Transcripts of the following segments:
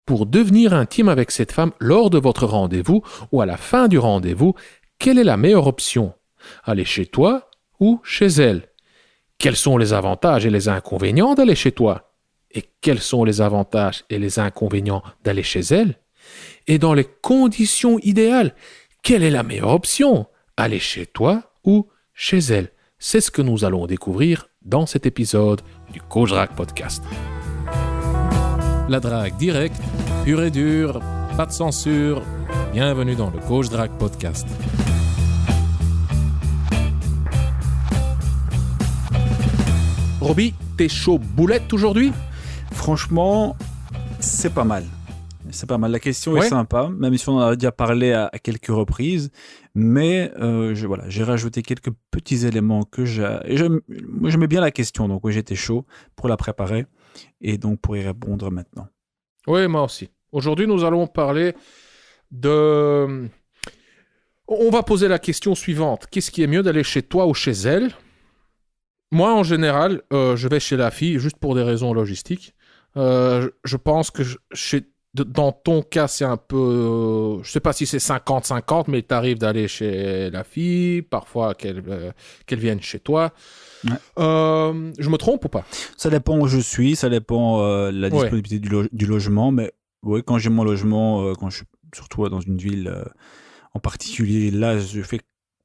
pour devenir intime avec cette femme lors de votre rendez-vous ou à la fin du rendez-vous, quelle est la meilleure option? Aller chez toi ou chez elle? Quels sont les avantages et les inconvénients d'aller chez toi? Et quels sont les avantages et les inconvénients d'aller chez elle? Et dans les conditions idéales, quelle est la meilleure option? Aller chez toi ou chez elle? C'est ce que nous allons découvrir dans cet épisode du Coach Drague Podcast. La drague directe, pure et dure, pas de censure. Bienvenue dans le Coach Drague Podcast. Roby, t'es chaud boulette aujourd'hui? Franchement, c'est pas mal. C'est pas mal. La question est sympa, même si on en a déjà parlé à quelques reprises. Mais j'ai rajouté quelques petits éléments que j'aimais bien la question. Donc, j'étais chaud pour la préparer et donc pour y répondre maintenant. Oui, moi aussi. Aujourd'hui, nous allons parler de... On va poser la question suivante. Qu'est-ce qui est mieux d'aller chez toi ou chez elle? Moi, en général, je vais chez la fille juste pour des raisons logistiques. Je pense que dans ton cas, c'est un peu... je sais pas si c'est 50-50, mais il t'arrive d'aller chez la fille, parfois qu'elle vienne chez toi. Ouais. Je me trompe ou pas? Ça dépend où je suis, ça dépend de la disponibilité du logement. Mais oui, quand j'ai mon logement, quand je suis surtout dans une ville en particulier, là, je fais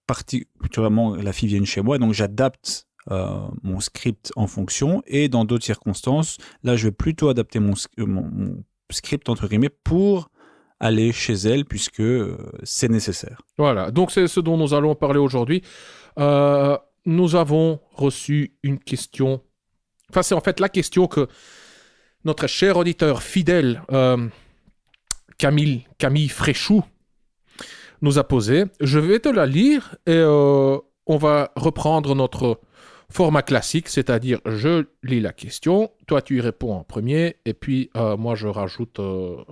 particulièrement la fille vienne chez moi, donc j'adapte mon script en fonction. Et dans d'autres circonstances, là, je vais plutôt adapter mon script, entre guillemets, pour aller chez elle, puisque c'est nécessaire. Voilà, donc c'est ce dont nous allons parler aujourd'hui. Nous avons reçu une question. Enfin, c'est en fait la question que notre cher auditeur fidèle, Camille Fréchou, nous a posée. Je vais te la lire et on va reprendre notre format classique, c'est-à-dire je lis la question, toi tu y réponds en premier, et puis moi je rajoute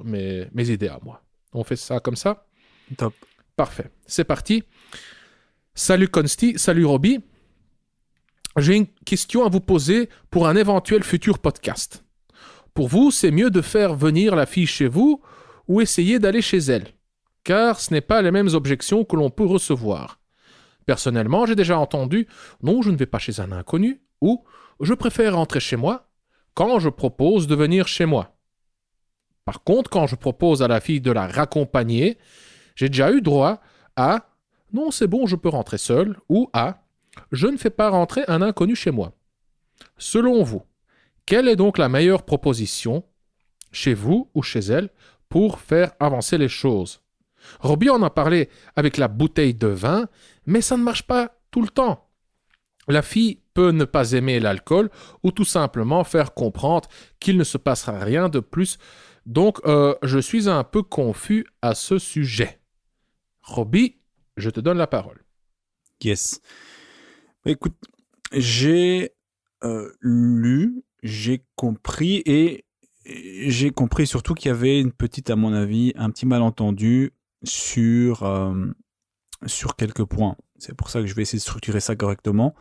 mes idées à moi. On fait ça comme ça? Top. Parfait, c'est parti. Salut Consti, salut Roby. J'ai une question à vous poser pour un éventuel futur podcast. Pour vous, c'est mieux de faire venir la fille chez vous ou essayer d'aller chez elle? Car ce n'est pas les mêmes objections que l'on peut recevoir. Personnellement, j'ai déjà entendu « Non, je ne vais pas chez un inconnu » ou « Je préfère rentrer chez moi » quand je propose de venir chez moi. Par contre, quand je propose à la fille de la raccompagner, j'ai déjà eu droit à « Non, c'est bon, je peux rentrer seul » ou à « Je ne fais pas rentrer un inconnu chez moi ». Selon vous, quelle est donc la meilleure proposition, chez vous ou chez elle, pour faire avancer les choses? Roby en a parlé avec la bouteille de vin, mais ça ne marche pas tout le temps. La fille peut ne pas aimer l'alcool ou tout simplement faire comprendre qu'il ne se passera rien de plus. Donc, je suis un peu confus à ce sujet. Roby, je te donne la parole. Yes. Écoute, j'ai lu, j'ai compris et j'ai compris surtout qu'il y avait une petite, à mon avis, un petit malentendu sur quelques points. C'est pour ça que je vais essayer de structurer ça correctement.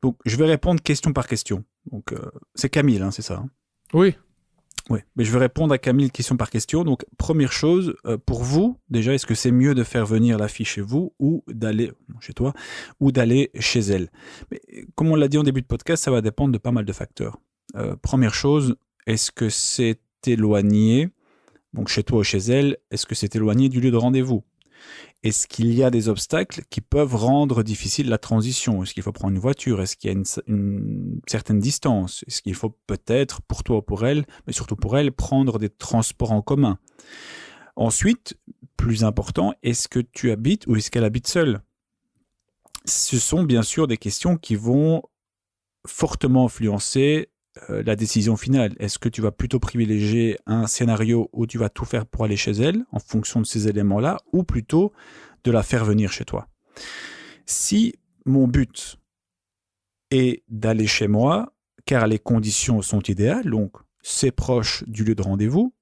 Donc, je vais répondre question par question. Donc, c'est Camille, hein, c'est ça, hein? Oui. Oui, mais je vais répondre à Camille question par question. Donc, première chose, pour vous, déjà, est-ce que c'est mieux de faire venir la fille chez vous ou d'aller chez toi ou d'aller chez elle? Mais comme on l'a dit en début de podcast, ça va dépendre de pas mal de facteurs. Première chose, est-ce que c'est éloigné, donc chez toi ou chez elle, est-ce que c'est éloigné du lieu de rendez-vous? Est-ce qu'il y a des obstacles qui peuvent rendre difficile la transition? Est-ce qu'il faut prendre une voiture? Est-ce qu'il y a une certaine distance? Est-ce qu'il faut peut-être, pour toi ou pour elle, mais surtout pour elle, prendre des transports en commun? Ensuite, plus important, est-ce que tu habites ou est-ce qu'elle habite seule? Ce sont bien sûr des questions qui vont fortement influencer la décision finale. Est-ce que tu vas plutôt privilégier un scénario où tu vas tout faire pour aller chez elle en fonction de ces éléments-là, ou plutôt de la faire venir chez toi? Si mon but est d'aller chez moi, car les conditions sont idéales, donc c'est proche du lieu de rendez-vous,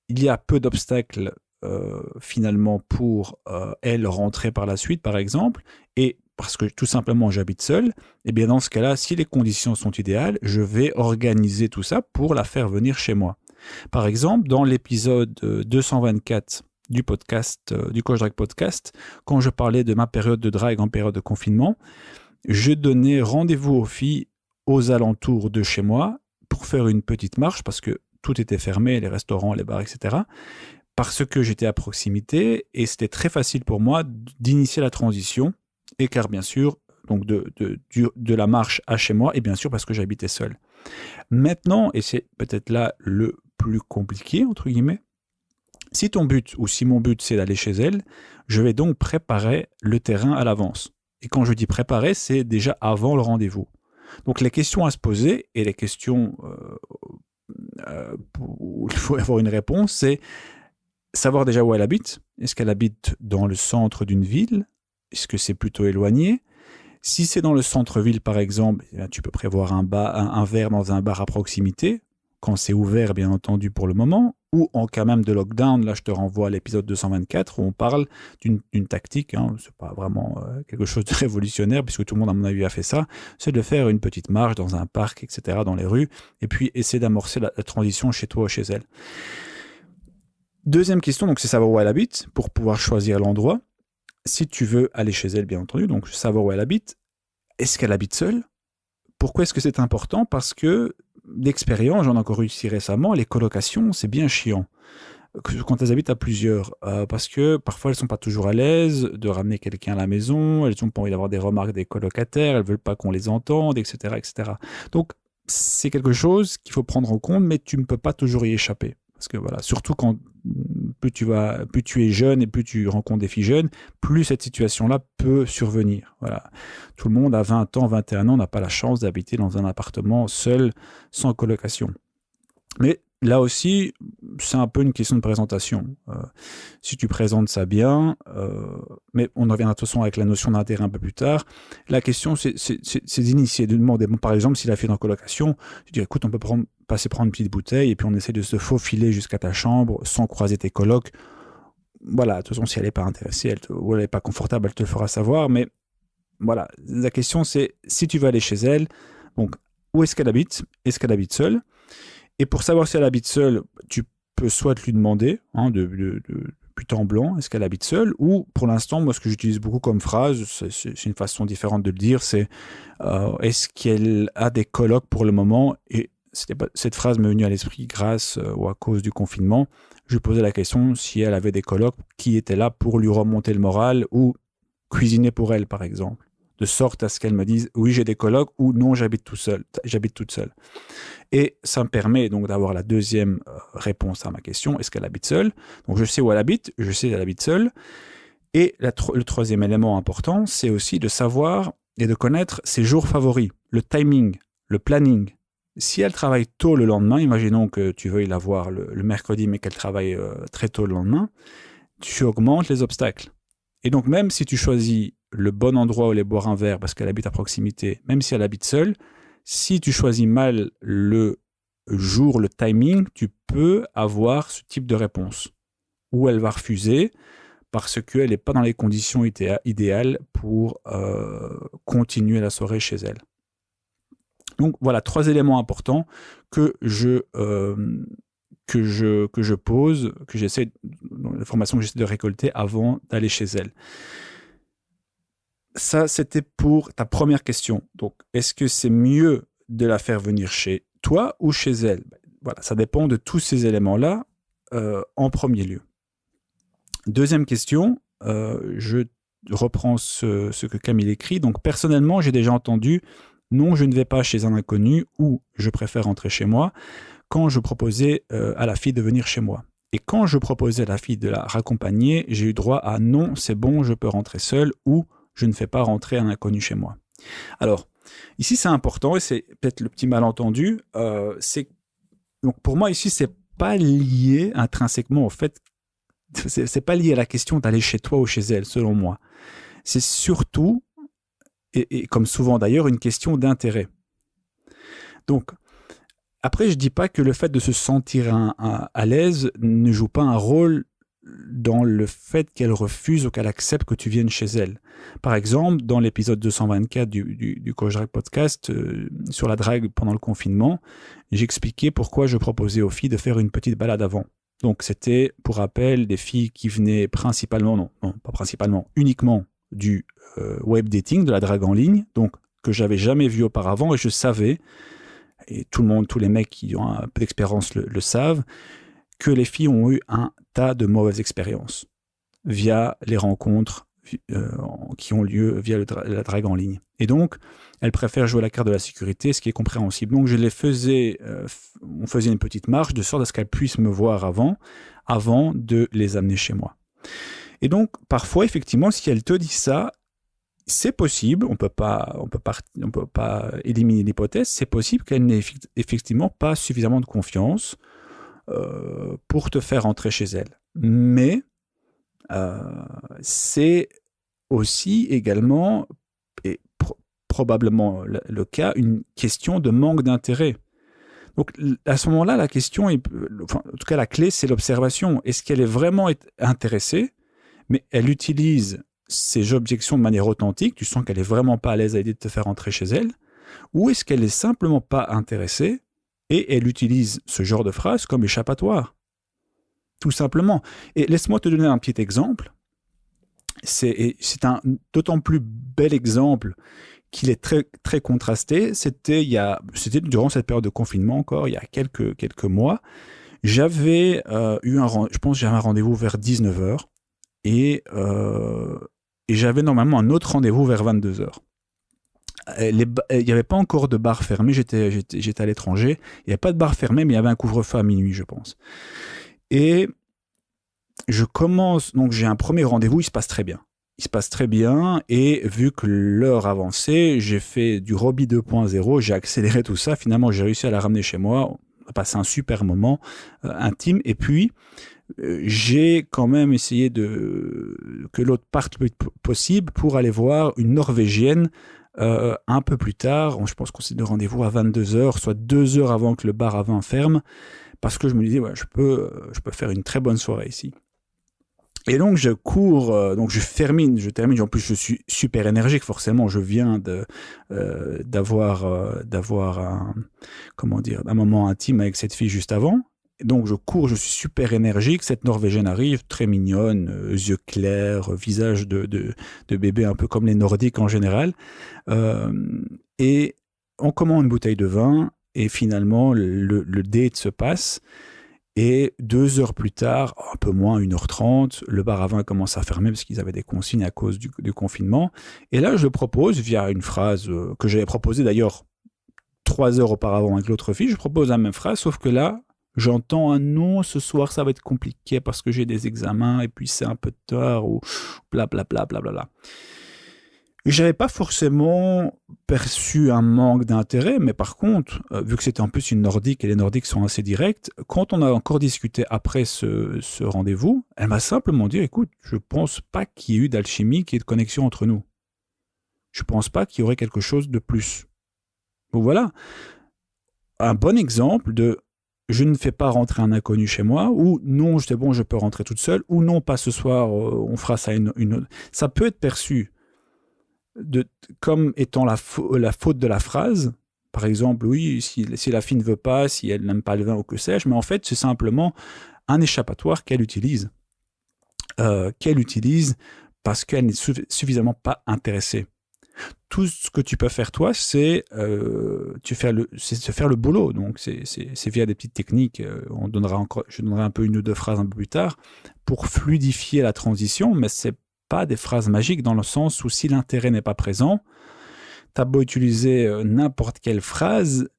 il y a peu d'obstacles finalement pour elle rentrer par la suite, par exemple, et parce que tout simplement j'habite seul, et bien dans ce cas-là, si les conditions sont idéales, je vais organiser tout ça pour la faire venir chez moi. Par exemple, dans l'épisode 224 du podcast, du Coach Drag Podcast, quand je parlais de ma période de drag en période de confinement, je donnais rendez-vous aux filles aux alentours de chez moi pour faire une petite marche parce que tout était fermé, les restaurants, les bars, etc. Parce que j'étais à proximité et c'était très facile pour moi d'initier la transition, et car bien sûr, donc de la marche à chez moi, et bien sûr parce que j'habitais seul. Maintenant, et c'est peut-être là le plus compliqué, entre guillemets, si ton but, ou si mon but c'est d'aller chez elle, je vais donc préparer le terrain à l'avance. Et quand je dis préparer, c'est déjà avant le rendez-vous. Donc les questions à se poser, et les questions où il faut avoir une réponse, c'est savoir déjà où elle habite. Est-ce qu'elle habite dans le centre d'une ville? Est-ce que c'est plutôt éloigné? Si c'est dans le centre-ville, par exemple, tu peux prévoir un verre dans un bar à proximité, quand c'est ouvert, bien entendu, pour le moment, ou en cas même de lockdown. Là, je te renvoie à l'épisode 224 où on parle d'une tactique, hein, c'est pas vraiment quelque chose de révolutionnaire, puisque tout le monde, à mon avis, a fait ça, c'est de faire une petite marche dans un parc, etc., dans les rues, et puis essayer d'amorcer la transition chez toi ou chez elle. Deuxième question, donc c'est savoir où elle habite, pour pouvoir choisir l'endroit. Si tu veux aller chez elle, bien entendu, donc savoir où elle habite. Est-ce qu'elle habite seule? Pourquoi est-ce que c'est important? Parce que d'expérience, j'en ai encore eu ici récemment, les colocations, c'est bien chiant quand elles habitent à plusieurs, parce que parfois elles sont pas toujours à l'aise de ramener quelqu'un à la maison, elles ont pas envie d'avoir des remarques des colocataires, elles veulent pas qu'on les entende, etc., etc. Donc c'est quelque chose qu'il faut prendre en compte, mais tu ne peux pas toujours y échapper. Parce que voilà, surtout quand plus tu es jeune et plus tu rencontres des filles jeunes, plus cette situation-là peut survenir. Voilà. Tout le monde à 20 ans, 21 ans n'a pas la chance d'habiter dans un appartement seul, sans colocation. Mais là aussi, c'est un peu une question de présentation. Si tu présentes ça bien, mais on en reviendra de toute façon avec la notion d'intérêt un peu plus tard. La question, c'est d'initier, de demander. Bon, par exemple, si la fille est en colocation, tu dis, écoute, on peut passer prendre une petite bouteille et puis on essaie de se faufiler jusqu'à ta chambre sans croiser tes colocs. Voilà, de toute façon, si elle n'est pas intéressée ou elle n'est pas confortable, elle te le fera savoir. Mais voilà, la question, c'est si tu veux aller chez elle, donc où est-ce qu'elle habite? Est-ce qu'elle habite seule? Et pour savoir si elle habite seule, tu peux soit lui demander, de but en blanc, est-ce qu'elle habite seule? Ou pour l'instant, moi, ce que j'utilise beaucoup comme phrase, c'est une façon différente de le dire, c'est est-ce qu'elle a des colocs pour le moment? Et cette phrase m'est venue à l'esprit grâce ou à cause du confinement. Je lui posais la question si elle avait des colocs qui étaient là pour lui remonter le moral ou cuisiner pour elle, par exemple. De sorte à ce qu'elle me dise oui, j'ai des colocs ou non, j'habite toute seule. Et ça me permet donc d'avoir la deuxième réponse à ma question, est-ce qu'elle habite seule? Donc je sais où elle habite, je sais qu'elle habite seule. Et le troisième élément important, c'est aussi de savoir et de connaître ses jours favoris, le timing, le planning. Si elle travaille tôt le lendemain, imaginons que tu veuilles la voir le mercredi, mais qu'elle travaille très tôt le lendemain, tu augmentes les obstacles. Et donc même si tu choisis le bon endroit où aller boire un verre parce qu'elle habite à proximité, même si elle habite seule, si tu choisis mal le jour, le timing, tu peux avoir ce type de réponse où elle va refuser parce qu'elle n'est pas dans les conditions idéales pour continuer la soirée chez elle. Donc voilà, 3 éléments importants que je pose, que j'essaie, l'information que j'essaie de récolter avant d'aller chez elle. Ça, c'était pour ta première question. Donc, est-ce que c'est mieux de la faire venir chez toi ou chez elle? Voilà, ça dépend de tous ces éléments-là en premier lieu. Deuxième question, je reprends ce que Camille écrit. Donc, personnellement, j'ai déjà entendu « Non, je ne vais pas chez un inconnu » ou « Je préfère rentrer chez moi » quand je proposais à la fille de venir chez moi. Et quand je proposais à la fille de la raccompagner, j'ai eu droit à « Non, c'est bon, je peux rentrer seule » ou je ne fais pas rentrer un inconnu chez moi. Alors, ici, c'est important, et c'est peut-être le petit malentendu, donc pour moi, ici, c'est pas lié intrinsèquement au fait, c'est pas lié à la question d'aller chez toi ou chez elle, selon moi. C'est surtout, et comme souvent d'ailleurs, une question d'intérêt. Donc, après, je dis pas que le fait de se sentir à l'aise ne joue pas un rôle dans le fait qu'elle refuse ou qu'elle accepte que tu viennes chez elle. Par exemple, dans l'épisode 224 du Coach Drag Podcast sur la drague pendant le confinement, j'expliquais pourquoi je proposais aux filles de faire une petite balade avant. Donc c'était, pour rappel, des filles qui venaient principalement, non pas principalement, uniquement du web dating, de la drague en ligne, donc que j'avais jamais vu auparavant, et je savais, et tous les mecs qui ont un peu d'expérience le savent, que les filles ont eu un tas de mauvaises expériences via les rencontres qui ont lieu via la drague en ligne. Et donc, elles préfèrent jouer la carte de la sécurité, ce qui est compréhensible. Donc, on faisait une petite marche de sorte à ce qu'elles puissent me voir avant de les amener chez moi. Et donc, parfois, effectivement, si elles te disent ça, c'est possible, on peut pas éliminer l'hypothèse, c'est possible qu'elles n'aient effectivement pas suffisamment de confiance pour te faire entrer chez elle. Mais c'est aussi également, et probablement le cas, une question de manque d'intérêt. Donc à ce moment-là, la question, en tout cas la clé, c'est l'observation. Est-ce qu'elle est vraiment intéressée, mais elle utilise ses objections de manière authentique, tu sens qu'elle est vraiment pas à l'aise à l'idée de te faire entrer chez elle, ou est-ce qu'elle est simplement pas intéressée et elle utilise ce genre de phrase comme échappatoire, tout simplement. Et laisse-moi te donner un petit exemple. C'est un d'autant plus bel exemple qu'il est très, très contrasté. C'était durant cette période de confinement encore, il y a quelques mois. J'avais je pense que j'avais un rendez-vous vers 19h et j'avais normalement un autre rendez-vous vers 22h. Il n'y avait pas encore de bar fermé, j'étais à l'étranger, il n'y avait pas de bar fermé, mais il y avait un couvre-feu à minuit, je pense. Et donc j'ai un premier rendez-vous, il se passe très bien, et vu que l'heure avançait, j'ai fait du Robbie 2.0, j'ai accéléré tout ça, finalement j'ai réussi à la ramener chez moi, on a passé un super moment intime, et puis j'ai quand même essayé que l'autre parte le plus possible pour aller voir une Norvégienne un peu plus tard. Je pense qu'on s'est donné rendez-vous à 22h, soit 2 heures avant que le bar à vin ferme, parce que je me disais, ouais, je peux faire une très bonne soirée ici. Et donc je cours, donc je termine, en plus je suis super énergique forcément, je viens d'avoir un moment intime avec cette fille juste avant. Donc je cours, je suis super énergique, cette Norvégienne arrive, très mignonne, yeux clairs, visage de bébé un peu comme les Nordiques en général. Et on commande une bouteille de vin et finalement le date se passe. Et 2 heures plus tard, un peu moins, 1h30, le bar à vin commence à fermer parce qu'ils avaient des consignes à cause du confinement. Et là, je propose, via une phrase que j'avais proposée d'ailleurs 3 heures auparavant avec l'autre fille, je propose la même phrase, sauf que là, j'entends un non, ce soir ça va être compliqué parce que j'ai des examens et puis c'est un peu tard ou blablabla. J'avais pas forcément perçu un manque d'intérêt, mais par contre, vu que c'était en plus une nordique et les nordiques sont assez directs, quand on a encore discuté après ce rendez-vous, elle m'a simplement dit, écoute, je pense pas qu'il y ait eu d'alchimie, qu'il y ait de connexion entre nous. Je pense pas qu'il y aurait quelque chose de plus. Donc voilà, un bon exemple de je ne fais pas rentrer un inconnu chez moi, ou non, c'est bon, je peux rentrer toute seule, ou non, pas ce soir, on fera ça une autre. Ça peut être perçu comme étant la faute de la phrase. Par exemple, oui, si la fille ne veut pas, si elle n'aime pas le vin ou que sais-je, mais en fait, c'est simplement un échappatoire qu'elle utilise parce qu'elle n'est suffisamment pas intéressée. Tout ce que tu peux faire toi, c'est se faire le boulot. Donc c'est via des petites techniques. Je donnerai un peu 1 ou 2 phrases un peu plus tard pour fluidifier la transition, mais c'est pas des phrases magiques dans le sens où si l'intérêt n'est pas présent, t'as beau utiliser n'importe quelle phrase,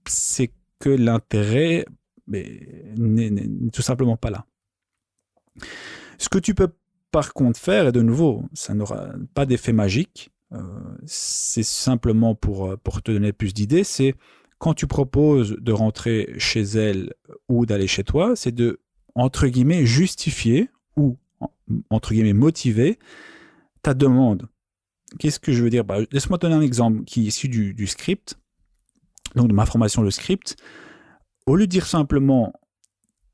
c'est que l'intérêt n'est tout simplement pas là. Ce que tu peux par contre faire, et de nouveau, ça n'aura pas d'effet magique, c'est simplement pour te donner plus d'idées, c'est quand tu proposes de rentrer chez elle ou d'aller chez toi, c'est de, entre guillemets, justifier ou, entre guillemets, motiver ta demande. Qu'est-ce que je veux dire ? Laisse-moi te donner un exemple qui est issu du script, donc de ma formation le script. Au lieu de dire simplement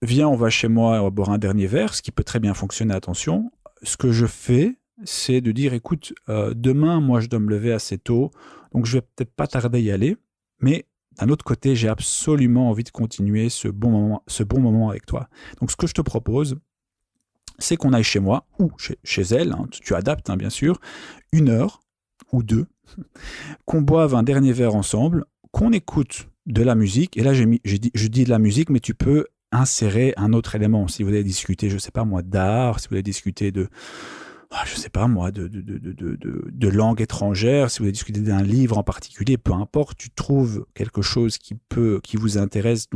viens, on va chez moi, on va boire un dernier verre, ce qui peut très bien fonctionner, attention. Ce que je fais, c'est de dire, écoute, demain, moi, je dois me lever assez tôt, donc je vais peut-être pas tarder à y aller, mais d'un autre côté, j'ai absolument envie de continuer ce bon moment avec toi. Donc, ce que je te propose, c'est qu'on aille chez moi, ou chez elle, hein, tu adaptes, hein, bien sûr, 1 heure ou 2, qu'on boive un dernier verre ensemble, qu'on écoute de la musique, et là, je dis de la musique, mais tu peux insérer un autre élément. Si vous allez discuter, je ne sais pas moi, d'art, si vous allez discuter je sais pas moi, de langue étrangère, si vous voulez discuter d'un livre en particulier, peu importe, tu trouves quelque chose qui vous intéresse,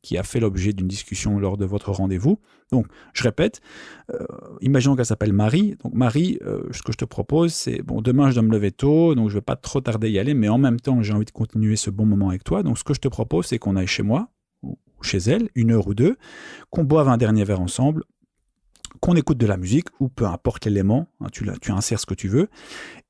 qui a fait l'objet d'une discussion lors de votre rendez-vous. Donc, je répète, imaginons qu'elle s'appelle Marie. Donc, Marie, ce que je te propose, c'est, bon, demain, je dois me lever tôt, donc je ne vais pas trop tarder à y aller, mais en même temps, j'ai envie de continuer ce bon moment avec toi. Donc, ce que je te propose, c'est qu'on aille chez moi, ou chez elle, 1 heure ou 2, qu'on boive un dernier verre ensemble, qu'on écoute de la musique, ou peu importe l'élément, hein, tu insères ce que tu veux,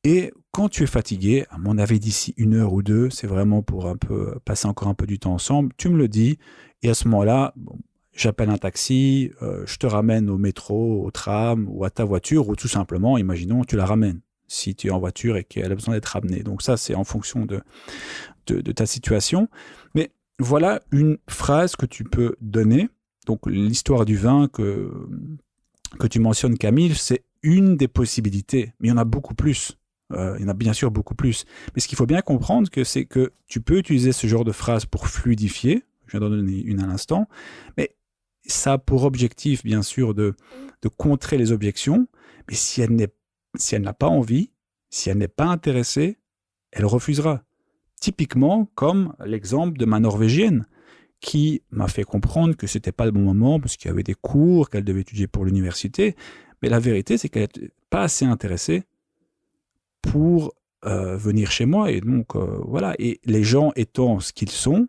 et quand tu es fatigué, à mon avis d'ici 1 heure ou 2, c'est vraiment pour un peu passer encore un peu du temps ensemble, tu me le dis, et à ce moment-là, bon, j'appelle un taxi, je te ramène au métro, au tram, ou à ta voiture, ou tout simplement, imaginons, tu la ramènes, si tu es en voiture et qu'elle a besoin d'être ramenée. Donc ça, c'est en fonction de ta situation. Mais voilà une phrase que tu peux donner. Donc l'histoire du vin que tu mentionnes, Camille, c'est une des possibilités, mais il y en a beaucoup plus. Il y en a bien sûr beaucoup plus. Mais ce qu'il faut bien comprendre, c'est que tu peux utiliser ce genre de phrase pour fluidifier, je viens d'en donner une à l'instant, mais ça a pour objectif, bien sûr, de contrer les objections, mais si elle n'a pas envie, si elle n'est pas intéressée, elle refusera. Typiquement, comme l'exemple de ma Norvégienne, qui m'a fait comprendre que c'était pas le bon moment parce qu'il y avait des cours qu'elle devait étudier pour l'université. Mais la vérité, c'est qu'elle n'était pas assez intéressée pour venir chez moi. Et donc, voilà. Et les gens étant ce qu'ils sont,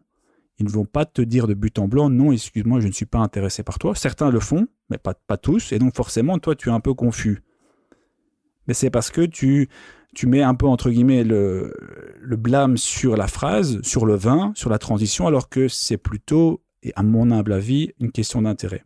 ils ne vont pas te dire de but en blanc, non, excuse-moi, je ne suis pas intéressé par toi. Certains le font, mais pas tous. Et donc, forcément, toi, tu es un peu confus. Mais c'est parce que tu mets un peu, entre guillemets, le blâme sur la phrase, sur le vin, sur la transition, alors que c'est plutôt, et à mon humble avis, une question d'intérêt.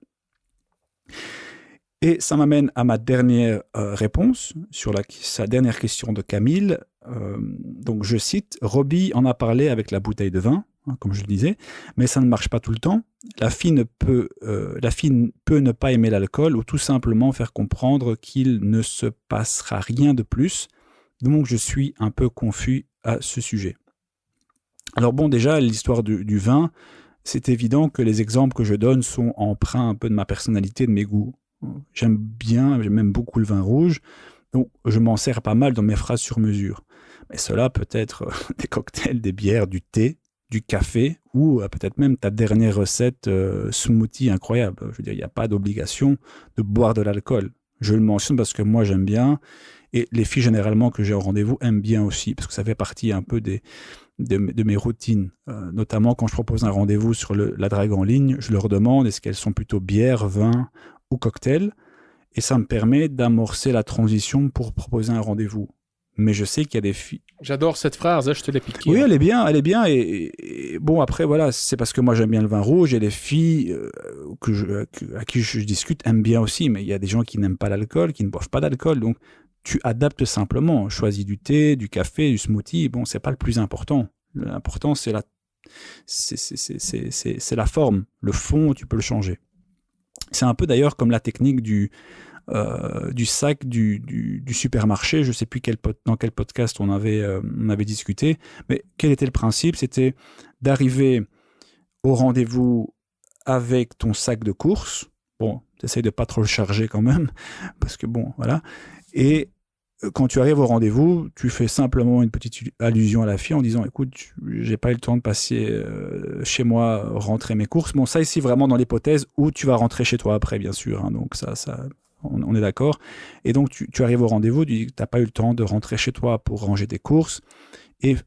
Et ça m'amène à ma dernière réponse sur sa dernière question de Camille. Donc je cite, Robbie en a parlé avec la bouteille de vin, hein, comme je le disais, mais ça ne marche pas tout le temps. La fille peut ne pas aimer l'alcool ou tout simplement faire comprendre qu'il ne se passera rien de plus. Donc je suis un peu confus à ce sujet. Alors bon, déjà, l'histoire du vin, c'est évident que les exemples que je donne sont empreints un peu de ma personnalité, de mes goûts. J'aime même beaucoup le vin rouge, donc je m'en sers pas mal dans mes phrases sur mesure. Mais cela peut être des cocktails, des bières, du thé, du café, ou peut-être même ta dernière recette smoothie incroyable. Je veux dire, il n'y a pas d'obligation de boire de l'alcool. Je le mentionne parce que moi j'aime bien, et les filles généralement que j'ai en rendez-vous aiment bien aussi, parce que ça fait partie un peu de mes routines. Notamment quand je propose un rendez-vous sur la drague en ligne, je leur demande est-ce qu'elles sont plutôt bière, vin ou cocktail, et ça me permet d'amorcer la transition pour proposer un rendez-vous. Mais je sais qu'il y a des filles... J'adore cette phrase, hein, je te l'ai piquée. Oui, elle est bien, et bon, après, voilà, c'est parce que moi j'aime bien le vin rouge, et les filles à qui je discute aiment bien aussi, mais il y a des gens qui n'aiment pas l'alcool, qui ne boivent pas d'alcool, donc tu adaptes simplement, choisis du thé, du café, du smoothie, bon, c'est pas le plus important. L'important, c'est la forme, le fond, tu peux le changer. C'est un peu d'ailleurs comme la technique du sac du supermarché. Je ne sais plus dans quel podcast on avait discuté, mais quel était le principe? C'était d'arriver au rendez-vous avec ton sac de courses. Bon, tu essayes de pas trop le charger quand même, parce que bon, voilà. Et quand tu arrives au rendez-vous, tu fais simplement une petite allusion à la fille en disant écoute, j'ai pas eu le temps de passer chez moi, rentrer mes courses. Bon, ça ici vraiment dans l'hypothèse où tu vas rentrer chez toi après, bien sûr. Hein, donc ça on est d'accord. Et donc tu arrives au rendez-vous, tu n'as pas eu le temps de rentrer chez toi pour ranger tes courses. Et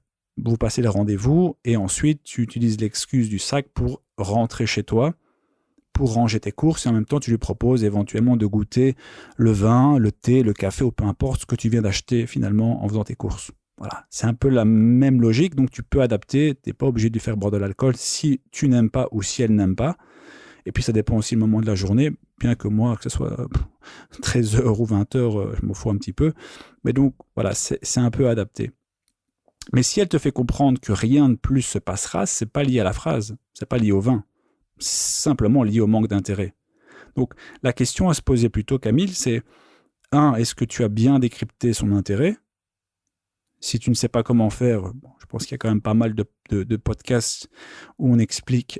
vous passez le rendez-vous et ensuite tu utilises l'excuse du sac pour rentrer chez toi, pour ranger tes courses, et en même temps tu lui proposes éventuellement de goûter le vin, le thé, le café ou peu importe ce que tu viens d'acheter finalement en faisant tes courses. Voilà, c'est un peu la même logique, donc tu peux adapter, tu n'es pas obligé de lui faire boire de l'alcool si tu n'aimes pas ou si elle n'aime pas. Et puis ça dépend aussi le moment de la journée, bien que moi, que ce soit 13h ou 20h, je m'en fous un petit peu. Mais donc voilà, c'est un peu adapté. Mais si elle te fait comprendre que rien de plus se passera, c'est pas lié à la phrase, c'est pas lié au vin, c'est simplement lié au manque d'intérêt. Donc la question à se poser plutôt, Camille, c'est 1. Est-ce que tu as bien décrypté son intérêt? Si tu ne sais pas comment faire, bon, je pense qu'il y a quand même pas mal de podcasts où on explique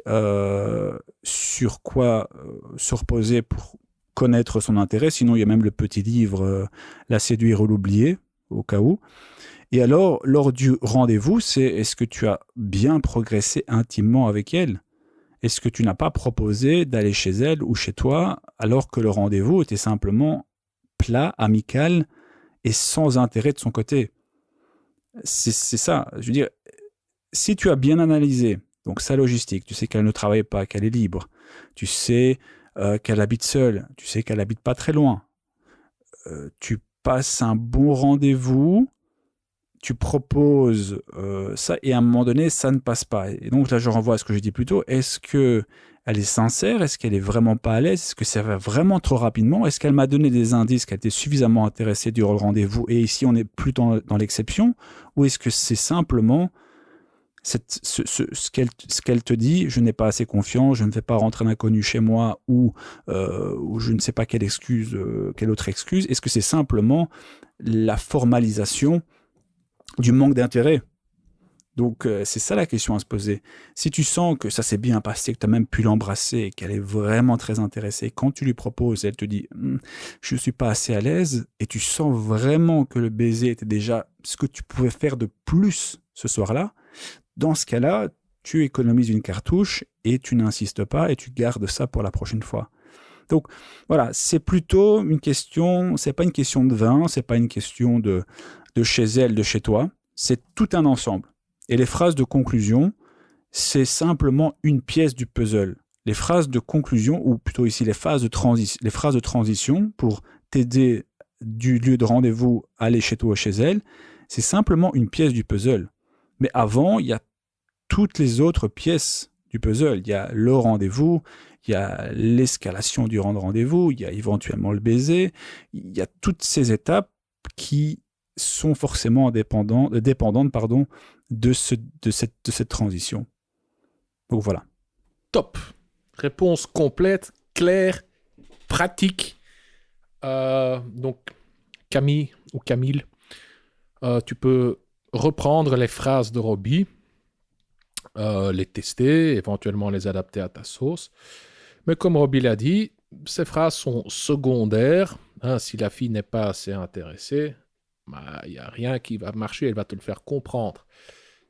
sur quoi se reposer pour connaître son intérêt. Sinon, il y a même le petit livre La séduire ou l'oublier, au cas où. Et alors, lors du rendez-vous, c'est est-ce que tu as bien progressé intimement avec elle? Est-ce que tu n'as pas proposé d'aller chez elle ou chez toi alors que le rendez-vous était simplement plat, amical et sans intérêt de son côté? C'est ça. Je veux dire, si tu as bien analysé donc sa logistique, tu sais qu'elle ne travaille pas, qu'elle est libre, tu sais qu'elle habite seule, tu sais qu'elle habite pas très loin, tu passes un bon rendez-vous, tu proposes ça et à un moment donné, ça ne passe pas. Et donc là, je renvoie à ce que j'ai dit plus tôt. Est-ce que elle est sincère? Est-ce qu'elle est vraiment pas à l'aise? Est-ce que ça va vraiment trop rapidement? Est-ce qu'elle m'a donné des indices qu'elle était suffisamment intéressée durant le rendez-vous? Et ici, on est plus dans l'exception. Ou est-ce que c'est simplement ce qu'elle te dit, je n'ai pas assez confiance, je ne fais pas rentrer un inconnu chez moi, ou je ne sais pas quelle autre excuse? Est-ce que c'est simplement la formalisation du manque d'intérêt? Donc, c'est ça la question à se poser. Si tu sens que ça s'est bien passé, que tu as même pu l'embrasser, qu'elle est vraiment très intéressée, quand tu lui proposes, elle te dit je ne suis pas assez à l'aise, et tu sens vraiment que le baiser était déjà ce que tu pouvais faire de plus ce soir-là, dans ce cas-là, tu économises une cartouche et tu n'insistes pas et tu gardes ça pour la prochaine fois. Donc, voilà, c'est plutôt une question, c'est pas une question de vin, c'est pas une question de chez elle, de chez toi, c'est tout un ensemble. Et les phrases de conclusion, c'est simplement une pièce du puzzle. Les phrases de conclusion, ou plutôt ici les phrases de transition pour t'aider du lieu de rendez-vous à aller chez toi ou chez elle, c'est simplement une pièce du puzzle. Mais avant, il y a toutes les autres pièces du puzzle. Il y a le rendez-vous, il y a l'escalation durant le rendez-vous, il y a éventuellement le baiser, il y a toutes ces étapes qui sont forcément dépendantes de cette transition. Donc voilà. Top. Réponse complète, claire, pratique. Donc, Camille ou Camille, tu peux reprendre les phrases de Robbie, les tester, éventuellement les adapter à ta sauce. Mais comme Robbie l'a dit, ces phrases sont secondaires. Si la fille n'est pas assez intéressée, il n'y a rien qui va marcher, elle va te le faire comprendre.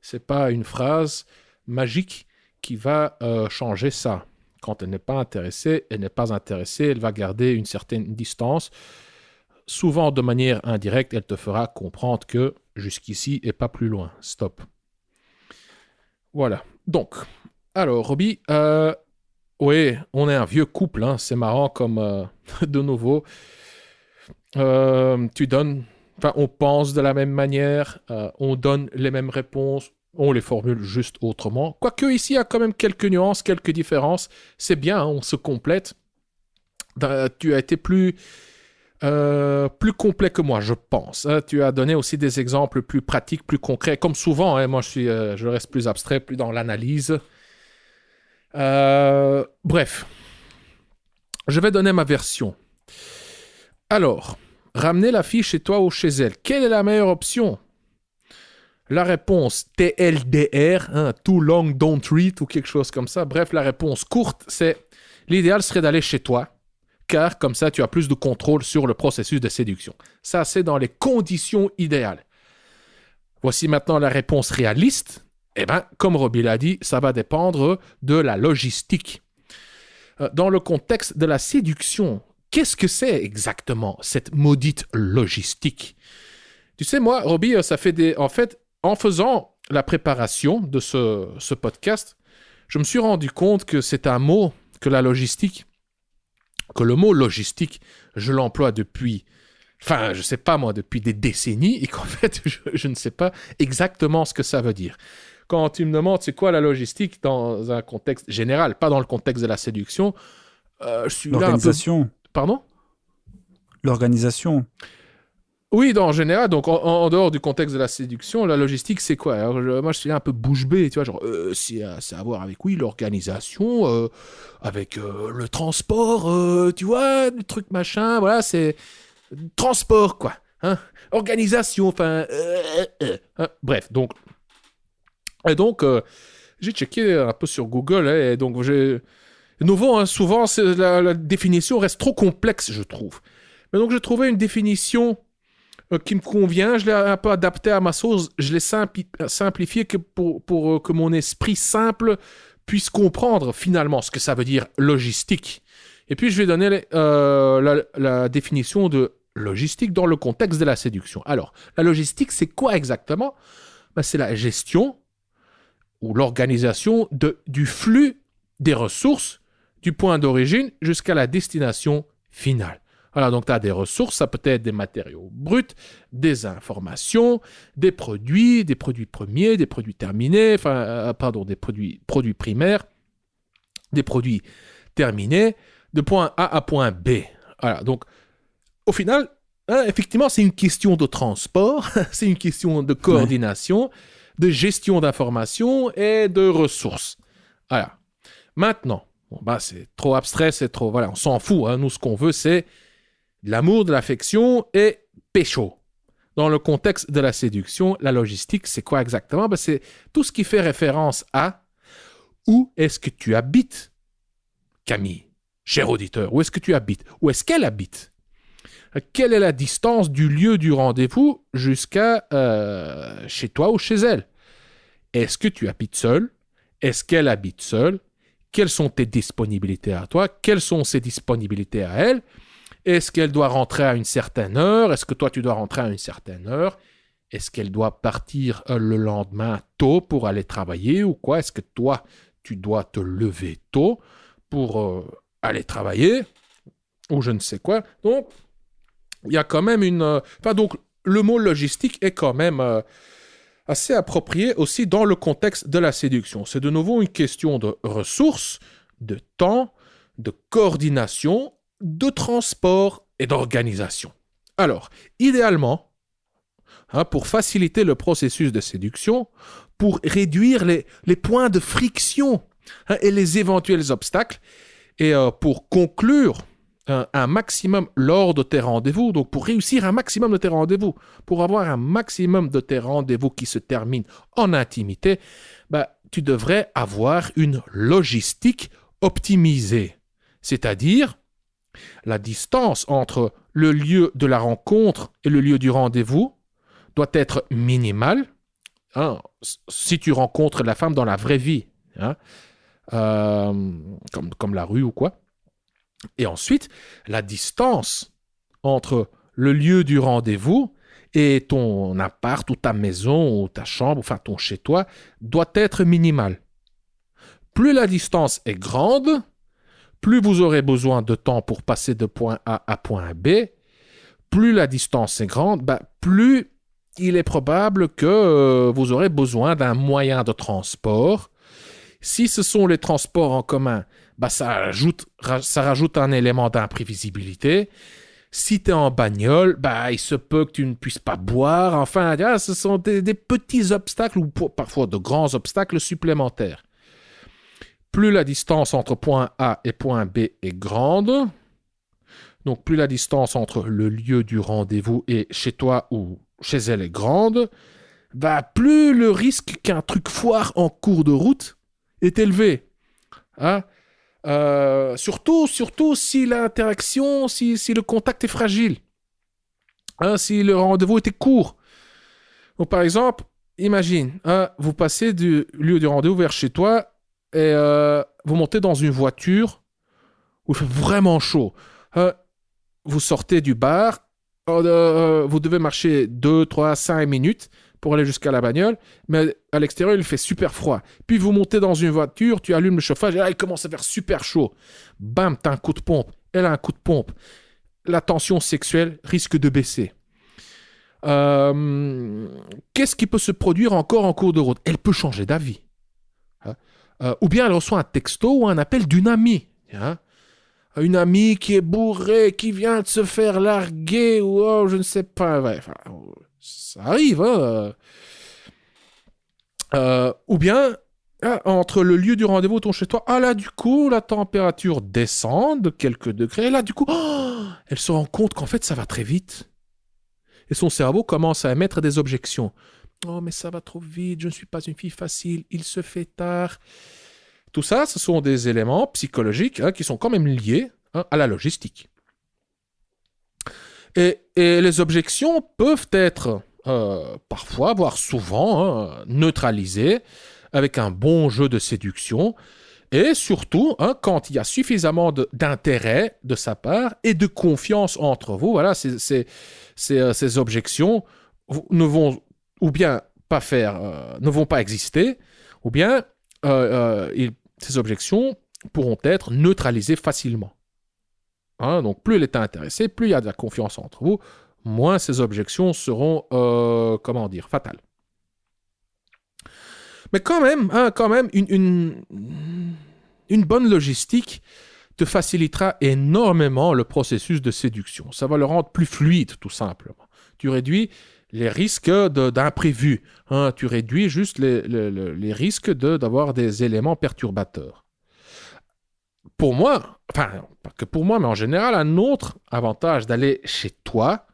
Ce n'est pas une phrase magique qui va changer ça. Quand elle n'est pas intéressée, elle va garder une certaine distance. Souvent, de manière indirecte, elle te fera comprendre que jusqu'ici et pas plus loin. Stop. Voilà. Donc, alors, Robbie, oui, on est un vieux couple, hein. C'est marrant comme, de nouveau, tu donnes, enfin, on pense de la même manière, on donne les mêmes réponses, on les formule juste autrement. Quoique ici, il y a quand même quelques nuances, quelques différences. C'est bien, hein, on se complète. Tu as été plus complet que moi, je pense. Tu as donné aussi des exemples plus pratiques, plus concrets. Comme souvent, hein, moi, je reste plus abstrait, plus dans l'analyse. Bref, je vais donner ma version. Alors, ramener la fille chez toi ou chez elle. Quelle est la meilleure option? La réponse TLDR, hein, Too Long Don't Read ou quelque chose comme ça. Bref, la réponse courte, c'est l'idéal serait d'aller chez toi, car comme ça, tu as plus de contrôle sur le processus de séduction. Ça, c'est dans les conditions idéales. Voici maintenant la réponse réaliste. Eh bien, comme Robbie l'a dit, ça va dépendre de la logistique. Dans le contexte de la séduction, qu'est-ce que c'est exactement cette maudite logistique? Tu sais, moi, Robbie, ça fait en fait, en faisant la préparation de ce podcast, je me suis rendu compte que c'est un mot, que la logistique, que le mot logistique, je l'emploie depuis, je sais pas moi, depuis des décennies, et qu'en fait, je ne sais pas exactement ce que ça veut dire. quand tu me demandes c'est quoi la logistique dans un contexte général, pas dans le contexte de la séduction, je suis là un peu... L'organisation. Pardon? L'organisation. Oui, en général, donc en dehors du contexte de la séduction, la logistique, c'est quoi? Alors, moi, je suis un peu bouche bée, tu vois, genre, c'est à voir avec, oui, l'organisation, avec le transport, tu vois, le truc machin, voilà, c'est transport, quoi. Hein? Organisation, enfin... hein? Bref, donc... Et donc, j'ai checké un peu sur Google, hein, et donc j'ai... De nouveau, hein, souvent, la définition reste trop complexe, je trouve. Mais donc, j'ai trouvé une définition qui me convient, je l'ai un peu adapté à ma sauce, je l'ai simplifié pour que mon esprit simple puisse comprendre finalement ce que ça veut dire logistique. Et puis je vais donner la définition de logistique dans le contexte de la séduction. Alors, la logistique, c'est quoi exactement? Ben, c'est la gestion ou l'organisation du flux des ressources du point d'origine jusqu'à la destination finale. Voilà, donc tu as des ressources, ça peut être des matériaux bruts, des informations, des produits premiers, des produits terminés, des produits primaires, des produits terminés, de point A à point B. Voilà, donc au final, hein, effectivement, c'est une question de transport, c'est une question de coordination, de gestion d'informations et de ressources. Voilà. Maintenant, c'est trop abstrait, c'est trop... Voilà, on s'en fout. Hein. Nous, ce qu'on veut, c'est de l'amour, de l'affection et pécho. Dans le contexte de la séduction, la logistique, c'est quoi exactement? C'est tout ce qui fait référence à où est-ce que tu habites, Camille, cher auditeur. Où est-ce que tu habites? Où est-ce qu'elle habite? Quelle est la distance du lieu du rendez-vous jusqu'à chez toi ou chez elle? Est-ce que tu habites seul? Est-ce qu'elle habite seule? Quelles sont tes disponibilités à toi? Quelles sont ses disponibilités à elle? Est-ce qu'elle doit rentrer à une certaine heure? Est-ce que toi, tu dois rentrer à une certaine heure? Est-ce qu'elle doit partir le lendemain tôt pour aller travailler ou quoi? Est-ce que toi, tu dois te lever tôt pour aller travailler? Ou je ne sais quoi. Donc, il y a quand même une... donc, le mot logistique est quand même assez approprié aussi dans le contexte de la séduction. C'est de nouveau une question de ressources, de temps, de coordination, de transport et d'organisation. Alors, idéalement, pour faciliter le processus de séduction, pour réduire les points de friction et les éventuels obstacles, et pour conclure un maximum lors de tes rendez-vous, donc pour réussir un maximum de tes rendez-vous, pour avoir un maximum de tes rendez-vous qui se terminent en intimité, tu devrais avoir une logistique optimisée. C'est-à-dire, la distance entre le lieu de la rencontre et le lieu du rendez-vous doit être minimale. Hein, si tu rencontres la femme dans la vraie vie, hein, comme la rue ou quoi. Et ensuite, la distance entre le lieu du rendez-vous et ton appart ou ta maison ou ta chambre, enfin ton chez-toi, doit être minimale. Plus la distance est grande, plus vous aurez besoin de temps pour passer de point A à point B. Plus la distance est grande, plus il est probable que vous aurez besoin d'un moyen de transport. Si ce sont les transports en commun, ça rajoute un élément d'imprévisibilité. Si tu es en bagnole, il se peut que tu ne puisses pas boire. Enfin, ce sont des petits obstacles ou parfois de grands obstacles supplémentaires. Plus la distance entre point A et point B est grande, donc plus la distance entre le lieu du rendez-vous et chez toi ou chez elle est grande, plus le risque qu'un truc foire en cours de route est élevé. Hein? Surtout si l'interaction, si le contact est fragile. Hein, si le rendez-vous était court. Donc, par exemple, imagine, vous passez du lieu du rendez-vous vers chez toi et vous montez dans une voiture où il fait vraiment chaud. Vous sortez du bar, vous devez marcher 2, 3, 5 minutes pour aller jusqu'à la bagnole, mais à l'extérieur, il fait super froid. Puis vous montez dans une voiture, tu allumes le chauffage, et là, il commence à faire super chaud. Bam, t'as un coup de pompe. Elle a un coup de pompe. La tension sexuelle risque de baisser. Qu'est-ce qui peut se produire encore en cours de route? Elle peut changer d'avis. Hein. Ou bien elle reçoit un texto ou un appel d'une amie. Hein. Une amie qui est bourrée, qui vient de se faire larguer, ou oh, je ne sais pas. Ouais, enfin, ça arrive. Hein. Ou bien, entre le lieu du rendez-vous et ton chez toi, ah là, du coup, la température descend de quelques degrés. Là, du coup, elle se rend compte qu'en fait, ça va très vite. Et son cerveau commence à émettre des objections. Oh, mais ça va trop vite, je ne suis pas une fille facile, il se fait tard. Tout ça, ce sont des éléments psychologiques qui sont quand même liés à la logistique. Et les objections peuvent être parfois, voire souvent, neutralisées avec un bon jeu de séduction et surtout quand il y a suffisamment d'intérêt de sa part et de confiance entre vous. Voilà, ces objections ne vont ou bien pas ne vont pas exister, ou bien ces objections pourront être neutralisées facilement. Donc plus il est intéressé, plus il y a de la confiance entre vous, moins ces objections seront, fatales. Mais quand même une bonne logistique te facilitera énormément le processus de séduction. Ça va le rendre plus fluide, tout simplement. Tu réduis les risques d'imprévus. Tu réduis juste les risques d'avoir des éléments perturbateurs. Pour moi, enfin, pas que pour moi, mais en général, un autre avantage d'aller chez toi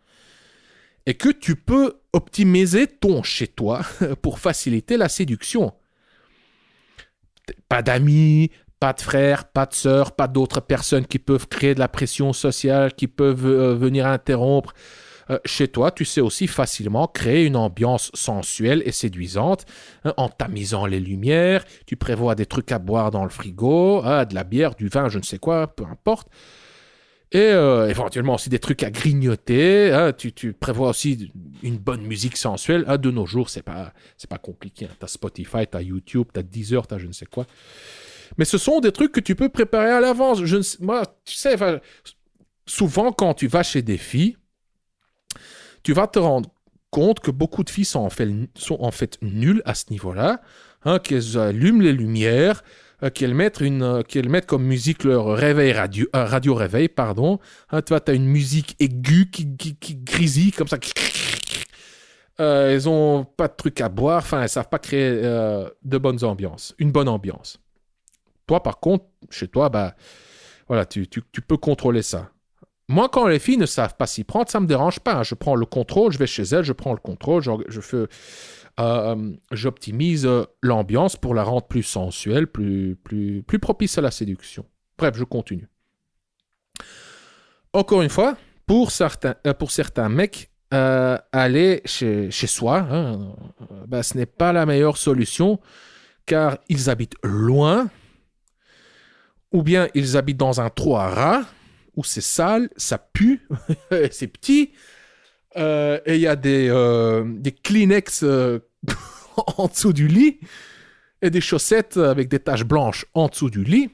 est que tu peux optimiser ton chez toi pour faciliter la séduction. Pas d'amis, pas de frères, pas de sœurs, pas d'autres personnes qui peuvent créer de la pression sociale, qui peuvent venir interrompre. Chez toi, tu sais aussi facilement créer une ambiance sensuelle et séduisante en tamisant les lumières. Tu prévois des trucs à boire dans le frigo, de la bière, du vin, je ne sais quoi, peu importe. Et éventuellement aussi des trucs à grignoter. Tu prévois aussi une bonne musique sensuelle. De nos jours, c'est pas compliqué. Tu as Spotify, tu as YouTube, tu as Deezer, tu as je ne sais quoi. Mais ce sont des trucs que tu peux préparer à l'avance. Moi, tu sais, souvent quand tu vas chez des filles, tu vas te rendre compte que beaucoup de filles sont en fait nulles à ce niveau-là, qu'elles allument les lumières, qu'elles mettent comme musique leur radio réveil, pardon. Tu vois, tu as une musique aiguë qui grésille comme ça. Elles ont pas de trucs à boire, enfin, elles savent pas créer une bonne ambiance. Toi, par contre, chez toi, voilà, tu peux contrôler ça. Moi, quand les filles ne savent pas s'y prendre, ça ne me dérange pas. Je prends le contrôle, je vais chez elles, je prends le contrôle, j'optimise l'ambiance pour la rendre plus sensuelle, plus propice à la séduction. Bref, je continue. Encore une fois, pour certains mecs, aller chez soi, ce n'est pas la meilleure solution, car ils habitent loin, ou bien ils habitent dans un trou à rats, où c'est sale, ça pue, c'est petit, et il y a des Kleenex en dessous du lit, et des chaussettes avec des taches blanches en dessous du lit,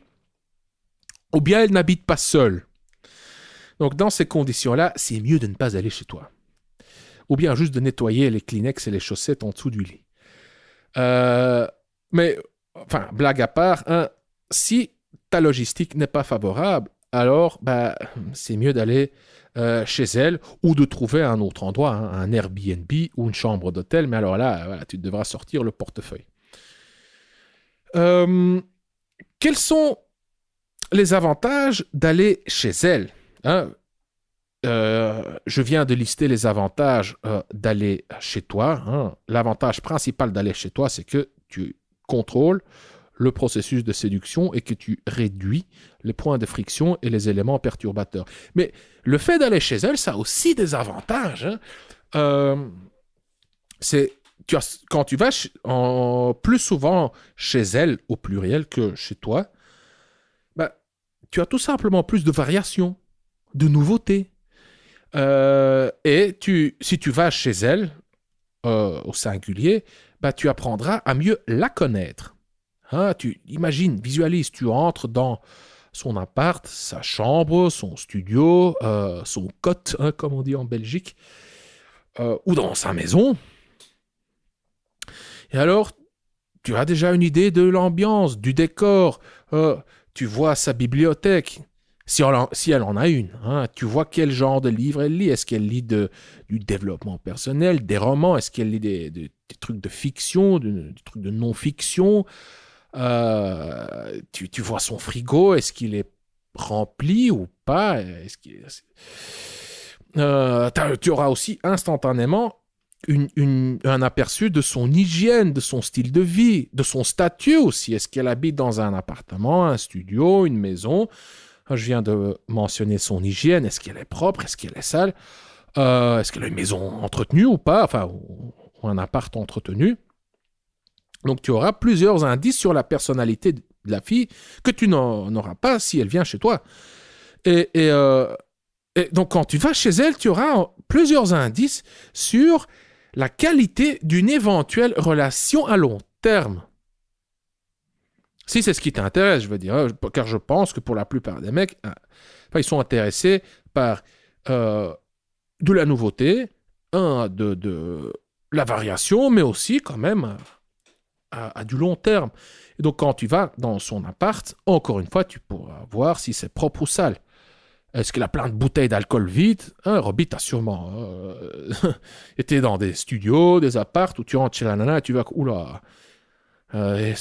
ou bien elle n'habite pas seule. Donc dans ces conditions-là, c'est mieux de ne pas aller chez toi. Ou bien juste de nettoyer les Kleenex et les chaussettes en dessous du lit. Mais, enfin, blague à part, si ta logistique n'est pas favorable, alors c'est mieux d'aller chez elle ou de trouver un autre endroit, un Airbnb ou une chambre d'hôtel. Mais alors là, voilà, tu devras sortir le portefeuille. Quels sont les avantages d'aller chez elle? Je viens de lister les avantages d'aller chez toi. L'avantage principal d'aller chez toi, c'est que tu contrôles le processus de séduction et que tu réduis les points de friction et les éléments perturbateurs. Mais le fait d'aller chez elle, ça a aussi des avantages. Quand tu vas plus souvent chez elle au pluriel que chez toi, tu as tout simplement plus de variations, de nouveautés. Et si tu vas chez elle, au singulier, tu apprendras à mieux la connaître. Imagine, visualise, tu entres dans son appart, sa chambre, son studio, son cote, comme on dit en Belgique. ou dans sa maison. Et alors, tu as déjà une idée de l'ambiance, du décor. Tu vois sa bibliothèque, si elle en a une. Hein. Tu vois quel genre de livre elle lit. Est-ce qu'elle lit du développement personnel, des romans? Est-ce qu'elle lit des trucs de fiction, des trucs de non-fiction? Tu vois son frigo. Est-ce qu'il est rempli ou pas? Tu auras aussi instantanément un aperçu de son hygiène, de son style de vie, de son statut aussi. Est-ce qu'elle habite dans un appartement, un studio, une maison? Je viens de mentionner son hygiène. Est-ce qu'elle est propre? Est-ce qu'elle est sale? Est-ce qu'elle a une maison entretenue ou pas? Enfin, ou un appart entretenu. Donc, tu auras plusieurs indices sur la personnalité de la fille que tu n'en auras pas si elle vient chez toi. Et donc, quand tu vas chez elle, tu auras plusieurs indices sur la qualité d'une éventuelle relation à long terme. Si c'est ce qui t'intéresse, je veux dire, car je pense que pour la plupart des mecs, ils sont intéressés par de la nouveauté, de la variation, mais aussi quand même à du long terme. Et donc quand tu vas dans son appart, encore une fois, tu pourras voir si c'est propre ou sale. Est-ce qu'il a plein de bouteilles d'alcool vides? Robbie, t'as sûrement été dans des studios, des apparts où tu rentres chez la nana et tu vas... Oula, ils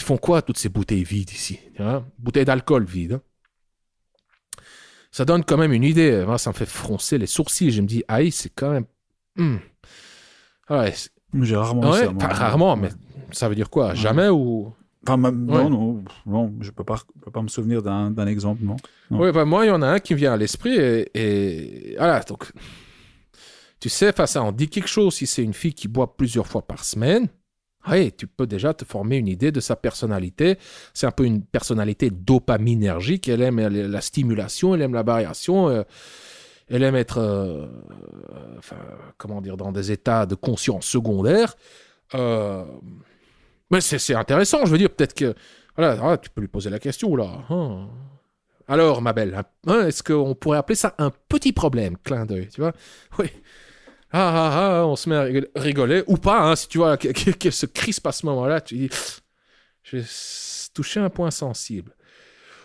font quoi toutes ces bouteilles vides ici? Bouteilles d'alcool vides. Ça donne quand même une idée. Ça me fait froncer les sourcils. Je me dis, aïe, c'est quand même... Ouais, j'ai rarement ouais, ça, moi. rarement, mais ça veut dire quoi? Ouais. Jamais ou... Enfin, non, je peux pas me souvenir d'un exemple, non. Oui, moi, il y en a un qui me vient à l'esprit et voilà, donc, tu sais, ça en dit quelque chose si c'est une fille qui boit plusieurs fois par semaine. Oui, tu peux déjà te former une idée de sa personnalité. C'est un peu une personnalité dopaminergique. Elle aime la stimulation, elle aime la variation, elle aime être, comment dire, dans des états de conscience secondaire. Mais c'est intéressant, je veux dire, peut-être que... Voilà, tu peux lui poser la question, là. Alors, ma belle, est-ce qu'on pourrait appeler ça un petit problème, clin d'œil, tu vois? Oui. On se met à rigoler, ou pas, hein, si tu vois qu'elle se crispe à ce moment-là, tu dis, je vais toucher un point sensible.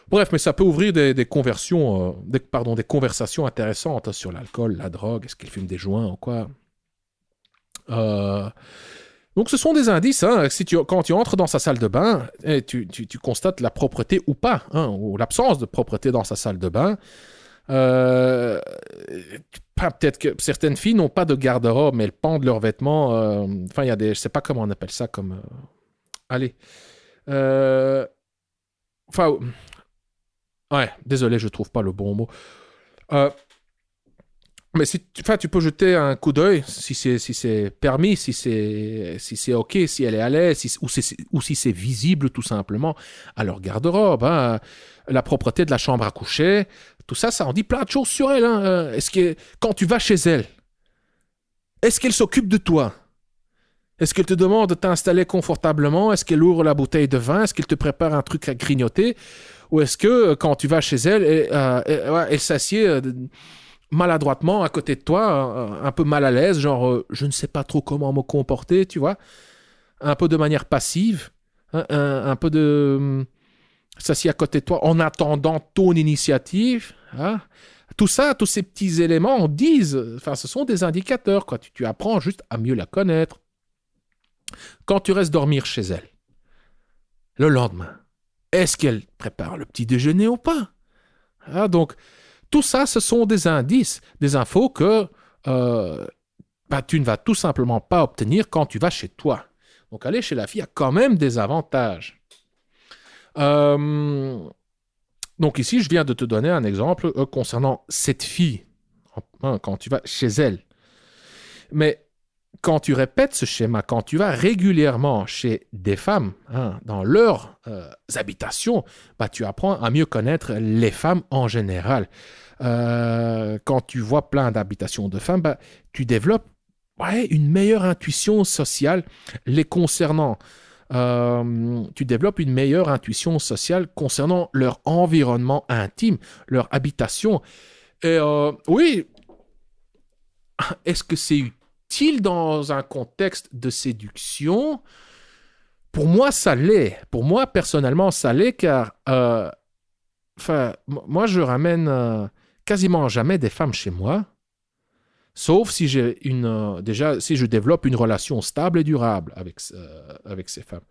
Bref, mais ça peut ouvrir des conversations intéressantes sur l'alcool, la drogue, est-ce qu'il fume des joints ou quoi. Donc, ce sont des indices. Hein, quand tu entres dans sa salle de bain, tu constates la propreté ou pas, ou l'absence de propreté dans sa salle de bain. Peut-être que certaines filles n'ont pas de garde-robe, mais elles pendent leurs vêtements. Enfin, il y a des... Je sais pas comment on appelle ça comme... Allez. Enfin... Ouais, désolé, je trouve pas le bon mot. Mais tu peux jeter un coup d'œil si c'est permis, si c'est OK, si elle est à l'aise, ou si c'est visible tout simplement à leur garde-robe. Hein. La propreté de la chambre à coucher, tout ça, ça en dit plein de choses sur elle. Hein. Est-ce que quand tu vas chez elle, est-ce qu'elle s'occupe de toi? Est-ce qu'elle te demande de t'installer confortablement? Est-ce qu'elle ouvre la bouteille de vin? Est-ce qu'elle te prépare un truc à grignoter? Ou est-ce que quand tu vas chez elle, elle s'assied... maladroitement à côté de toi, un peu mal à l'aise, genre je ne sais pas trop comment me comporter, tu vois, un peu de manière passive, un peu de s'assied à côté de toi en attendant ton initiative, hein. Tout ça, tous ces petits éléments ce sont des indicateurs, quoi. Tu apprends juste à mieux la connaître. Quand tu restes dormir chez elle, le lendemain, est-ce qu'elle prépare le petit déjeuner ou pas? Donc, tout ça, ce sont des indices, des infos que tu ne vas tout simplement pas obtenir quand tu vas chez toi. Donc, aller chez la fille a quand même des avantages. Donc, ici, je viens de te donner un exemple concernant cette fille, quand tu vas chez elle. Mais quand tu répètes ce schéma, quand tu vas régulièrement chez des femmes, dans leurs habitations, tu apprends à mieux connaître les femmes en général. Quand tu vois plein d'habitations de femmes, tu développes une meilleure intuition sociale les concernant. Tu développes une meilleure intuition sociale concernant leur environnement intime, leur habitation. Et oui, est-ce que c'est est-il dans un contexte de séduction? Pour moi, ça l'est. Pour moi, personnellement, ça l'est car moi, je ramène quasiment jamais des femmes chez moi, sauf si j'ai déjà, si je développe une relation stable et durable avec ces femmes.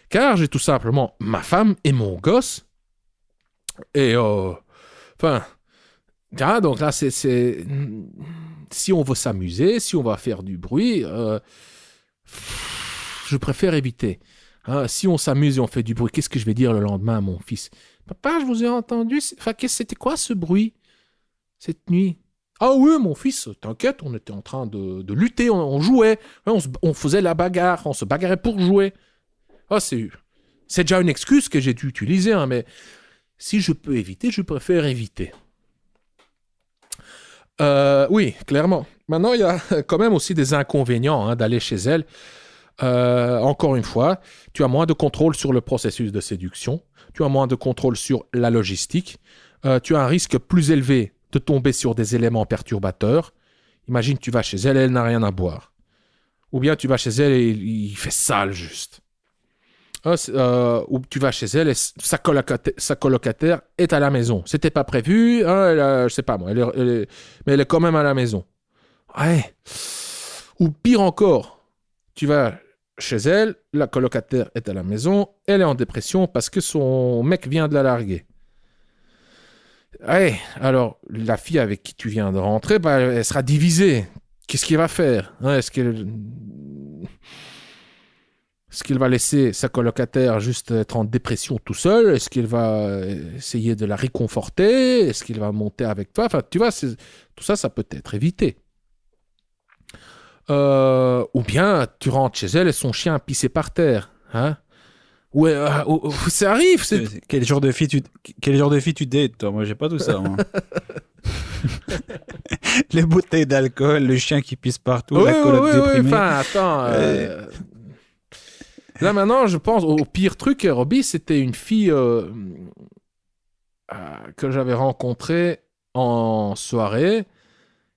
Car j'ai tout simplement ma femme et mon gosse. Et donc là, si on veut s'amuser, si on va faire du bruit, je préfère éviter. Hein, si on s'amuse et on fait du bruit, qu'est-ce que je vais dire le lendemain à mon fils? Papa, je vous ai entendu. C'était quoi ce bruit cette nuit? Ah oui, mon fils, t'inquiète, on était en train de lutter, on jouait, on faisait la bagarre, on se bagarrait pour jouer. Ah, c'est déjà une excuse que j'ai dû utiliser, hein, mais si je peux éviter, je préfère éviter. Oui, clairement. Maintenant, il y a quand même aussi des inconvénients d'aller chez elle. Encore une fois, tu as moins de contrôle sur le processus de séduction, tu as moins de contrôle sur la logistique, tu as un risque plus élevé de tomber sur des éléments perturbateurs. Imagine, tu vas chez elle, elle n'a rien à boire. Ou bien tu vas chez elle et il fait sale juste. Ou tu vas chez elle et sa colocataire est à la maison. C'était pas prévu, je sais pas moi, mais elle est quand même à la maison. Ouais. Ou pire encore, tu vas chez elle, la colocataire est à la maison, elle est en dépression parce que son mec vient de la larguer. Ouais, alors la fille avec qui tu viens de rentrer, elle sera divisée. Qu'est-ce qu'il va faire? Est-ce qu'il va laisser sa colocataire juste être en dépression tout seul? Est-ce qu'il va essayer de la réconforter? Est-ce qu'il va monter avec toi? Enfin, tu vois, tout ça, ça peut être évité. Ou bien tu rentres chez elle et son chien a pissé par terre. Hein? Ouais, ça arrive. Quel genre de fille tu dates, toi? Moi, j'ai pas tout ça. Moi. Les bouteilles d'alcool, le chien qui pisse partout, la coloc déprimée. Enfin, attends. Là, maintenant, je pense au pire truc, Robbie, c'était une fille que j'avais rencontrée en soirée.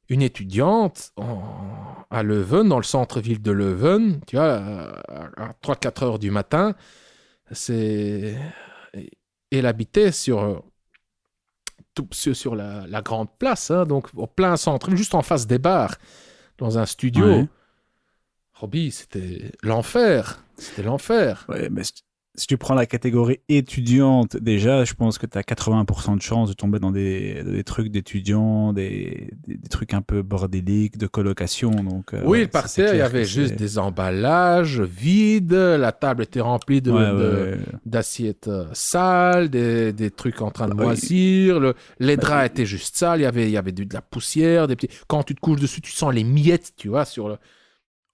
Une étudiante à Leuven, dans le centre-ville de Leuven, tu vois, à 3-4 heures du matin. Elle habitait sur la grande place, hein, donc au plein centre, juste en face des bars, dans un studio. Ouais. Robbie, c'était l'enfer. C'était l'enfer. Ouais, mais si tu prends la catégorie étudiante, déjà, je pense que tu as 80% de chances de tomber dans des trucs d'étudiants, des trucs un peu bordéliques, de colocation. Donc, oui, par terre, il y avait juste des emballages vides, la table était remplie d'assiettes sales, des trucs en train de moisir, les draps étaient juste sales, il y avait de la poussière, quand tu te couches dessus, tu sens les miettes, tu vois, sur le...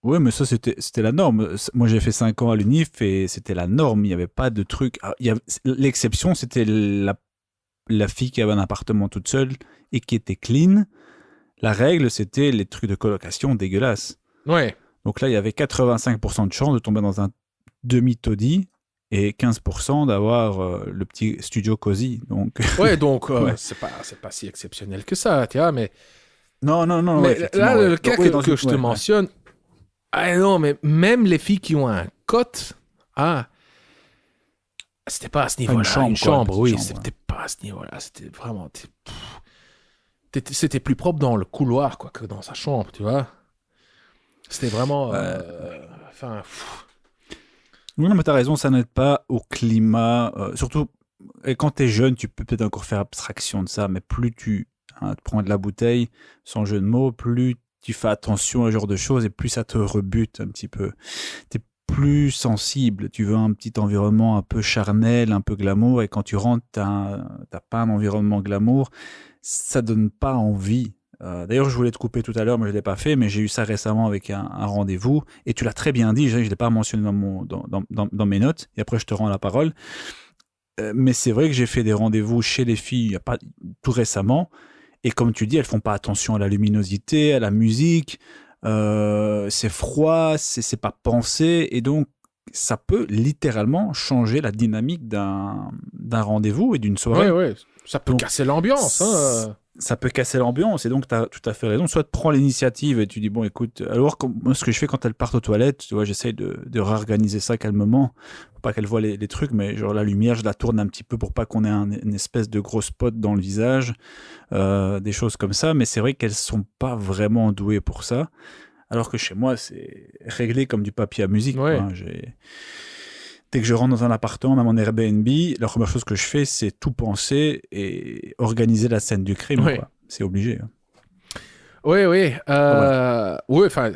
Oui, mais ça, c'était la norme. Moi, j'ai fait 5 ans à l'UNIF et c'était la norme. Il n'y avait pas de truc. L'exception, c'était la fille qui avait un appartement toute seule et qui était clean. La règle, c'était les trucs de colocation dégueulasses. Ouais. Donc là, il y avait 85% de chance de tomber dans un demi-taudis et 15% d'avoir le petit studio cosy. Donc, ouais, donc ouais. c'est pas si exceptionnel que ça, tu vois, mais... Non. Mais ouais, là, le cas que je te mentionne... Ah non, mais même les filles qui ont un cote, c'était pas à ce niveau-là. Une chambre, oui, c'était pas à ce niveau-là. C'était vraiment... C'était plus propre dans le couloir que dans sa chambre, tu vois. C'était vraiment... Oui, non, mais t'as raison, ça n'aide pas au climat. Surtout, quand t'es jeune, tu peux peut-être encore faire abstraction de ça, mais plus tu prends de la bouteille, sans jeu de mots, plus tu fais attention à ce genre de choses et plus ça te rebute un petit peu. T'es plus sensible, tu veux un petit environnement un peu charnel, un peu glamour, et quand tu rentres, t'as pas un environnement glamour, ça donne pas envie. D'ailleurs, je voulais te couper tout à l'heure, mais je l'ai pas fait, mais j'ai eu ça récemment avec un rendez-vous, et tu l'as très bien dit, je l'ai pas mentionné dans mes notes, et après je te rends la parole. Mais c'est vrai que j'ai fait des rendez-vous chez les filles il y a pas tout récemment, et comme tu dis, elles font pas attention à la luminosité, à la musique, c'est froid, c'est pas pensé, et donc ça peut littéralement changer la dynamique d'un rendez-vous et d'une soirée. Ouais, ça peut casser l'ambiance. ça peut casser l'ambiance, et donc tu as tout à fait raison. Soit tu prends l'initiative et tu dis, bon, écoute, alors moi, ce que je fais quand elles partent aux toilettes, tu vois, j'essaye de réorganiser ça calmement, pour pas qu'elles voient les trucs, mais genre la lumière, je la tourne un petit peu pour pas qu'on ait une espèce de gros spot dans le visage, des choses comme ça, mais c'est vrai qu'elles sont pas vraiment douées pour ça, alors que chez moi, c'est réglé comme du papier à musique, quoi, Ouais. hein. Dès que je rentre dans un appartement, même en Airbnb, la première chose que je fais, c'est tout penser et organiser la scène du crime, Ouais. quoi. C'est obligé, hein. Oui, oui. Enfin, voilà. Oui, enfin,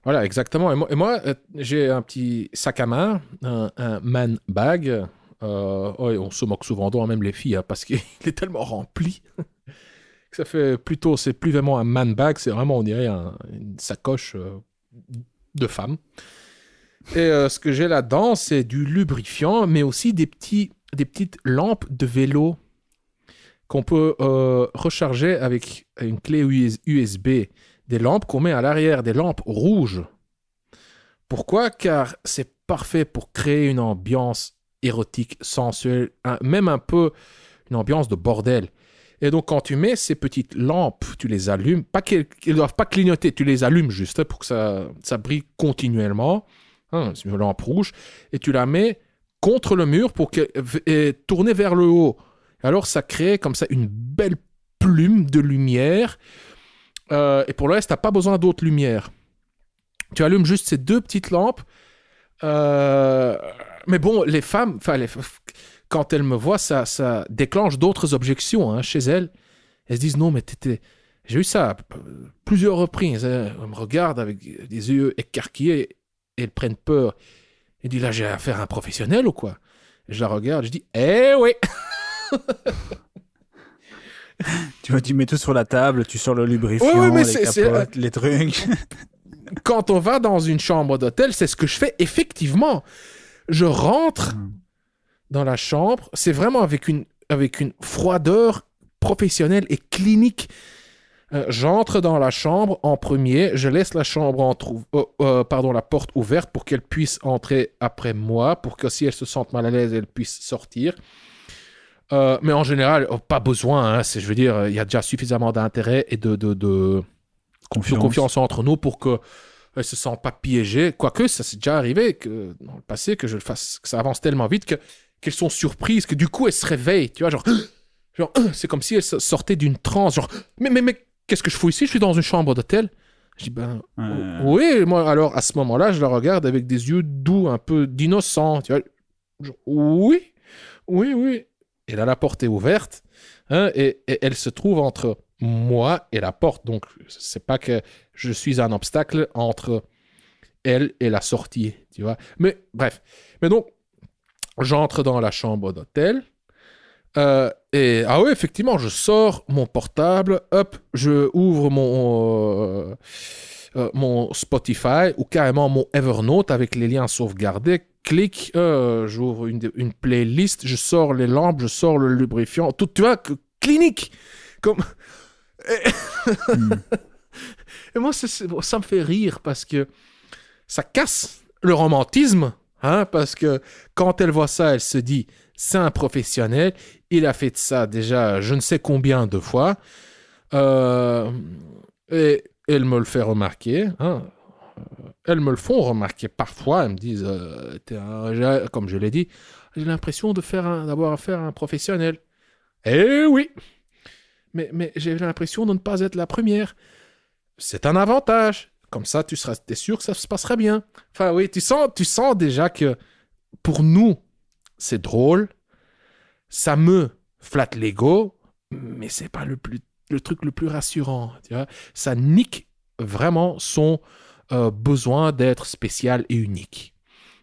voilà, exactement. Et moi, j'ai un petit sac à main, un man bag. Ouais, on se moque souvent d'eux, même les filles, hein, parce qu'il est tellement rempli que ça fait plutôt, c'est plus vraiment un man bag, c'est vraiment, on dirait, une sacoche de femme. Et ce que j'ai là-dedans, c'est du lubrifiant, mais aussi des petites lampes de vélo qu'on peut recharger avec une clé USB. Des lampes qu'on met à l'arrière, des lampes rouges. Pourquoi? Car c'est parfait pour créer une ambiance érotique, sensuelle, même un peu une ambiance de bordel. Et donc, quand tu mets ces petites lampes, tu les allumes, pas qu'elles ne doivent pas clignoter, tu les allumes juste pour que ça brille continuellement. Hein, c'est une lampe rouge. Et tu la mets contre le mur pour qu'elle tourner vers le haut. Alors, ça crée comme ça une belle plume de lumière. Et pour le reste, tu n'as pas besoin d'autres lumières. Tu allumes juste ces deux petites lampes. Euh, mais bon, les femmes, quand elles me voient, ça déclenche d'autres objections hein, chez elles. Elles se disent non, mais j'ai eu ça plusieurs reprises. Hein. Elles me regardent avec des yeux écarquillés et elles prennent peur. Elles disent là, j'ai affaire à un professionnel ou quoi? Et je la regarde, je dis eh oui. Tu vois, tu mets tout sur la table, tu sors le Oui, oui, mais lubrifiant, les capotes, les trucs. quand on va dans une chambre d'hôtel, c'est ce que je fais effectivement. Je rentre dans la chambre, c'est vraiment avec une froideur professionnelle et clinique. J'entre dans la chambre en premier, je laisse la chambre pardon, la porte ouverte pour qu'elle puisse entrer après moi, pour que si elle se sente mal à l'aise, elle puisse sortir. Mais en général, pas besoin. Hein, je veux dire, il y a déjà suffisamment d'intérêt et de Confiance. confiance entre nous pour que ne se sentent pas piégées. Quoique, ça s'est déjà arrivé que, dans le passé que je le fasse, que ça avance tellement vite qu'elles sont surprises, que du coup elles se réveillent. Tu vois, genre c'est comme si elles sortaient d'une transe. Genre, mais qu'est-ce que je fous ici? Je suis dans une chambre d'hôtel. Je dis, ben, oui, moi, alors à ce moment-là, je la regarde avec des yeux doux, un peu d'innocent. Tu vois, genre, oui, oui, oui. Et là, la porte est ouverte, hein, et elle se trouve entre moi et la porte. Donc, c'est pas que je suis un obstacle entre elle et la sortie, tu vois. Mais bref. Mais donc, j'entre dans la chambre d'hôtel. Et ah ouais, effectivement, je sors mon portable, hop, je ouvre mon Spotify ou carrément mon Evernote avec les liens sauvegardés. Clique, j'ouvre une playlist, je sors les lampes, je sors le lubrifiant, tout, tu vois, clinique. Comme... Et moi, ça me fait rire parce que ça casse le romantisme, hein, parce que quand elle voit ça, elle se dit, c'est un professionnel, il a fait ça déjà je ne sais combien de fois, et elle me le fait remarquer, hein. Elles me le font remarquer parfois, elles me disent, comme je l'ai dit, j'ai l'impression d'avoir affaire à un professionnel. Eh oui, mais j'ai l'impression de ne pas être la première. C'est un avantage. Comme ça, t'es sûr que ça se passera bien. Enfin, oui, tu sens déjà que pour nous, c'est drôle, ça me flatte l'ego, mais c'est pas le truc le plus rassurant. Tu vois, ça nique vraiment son besoin d'être spécial et unique.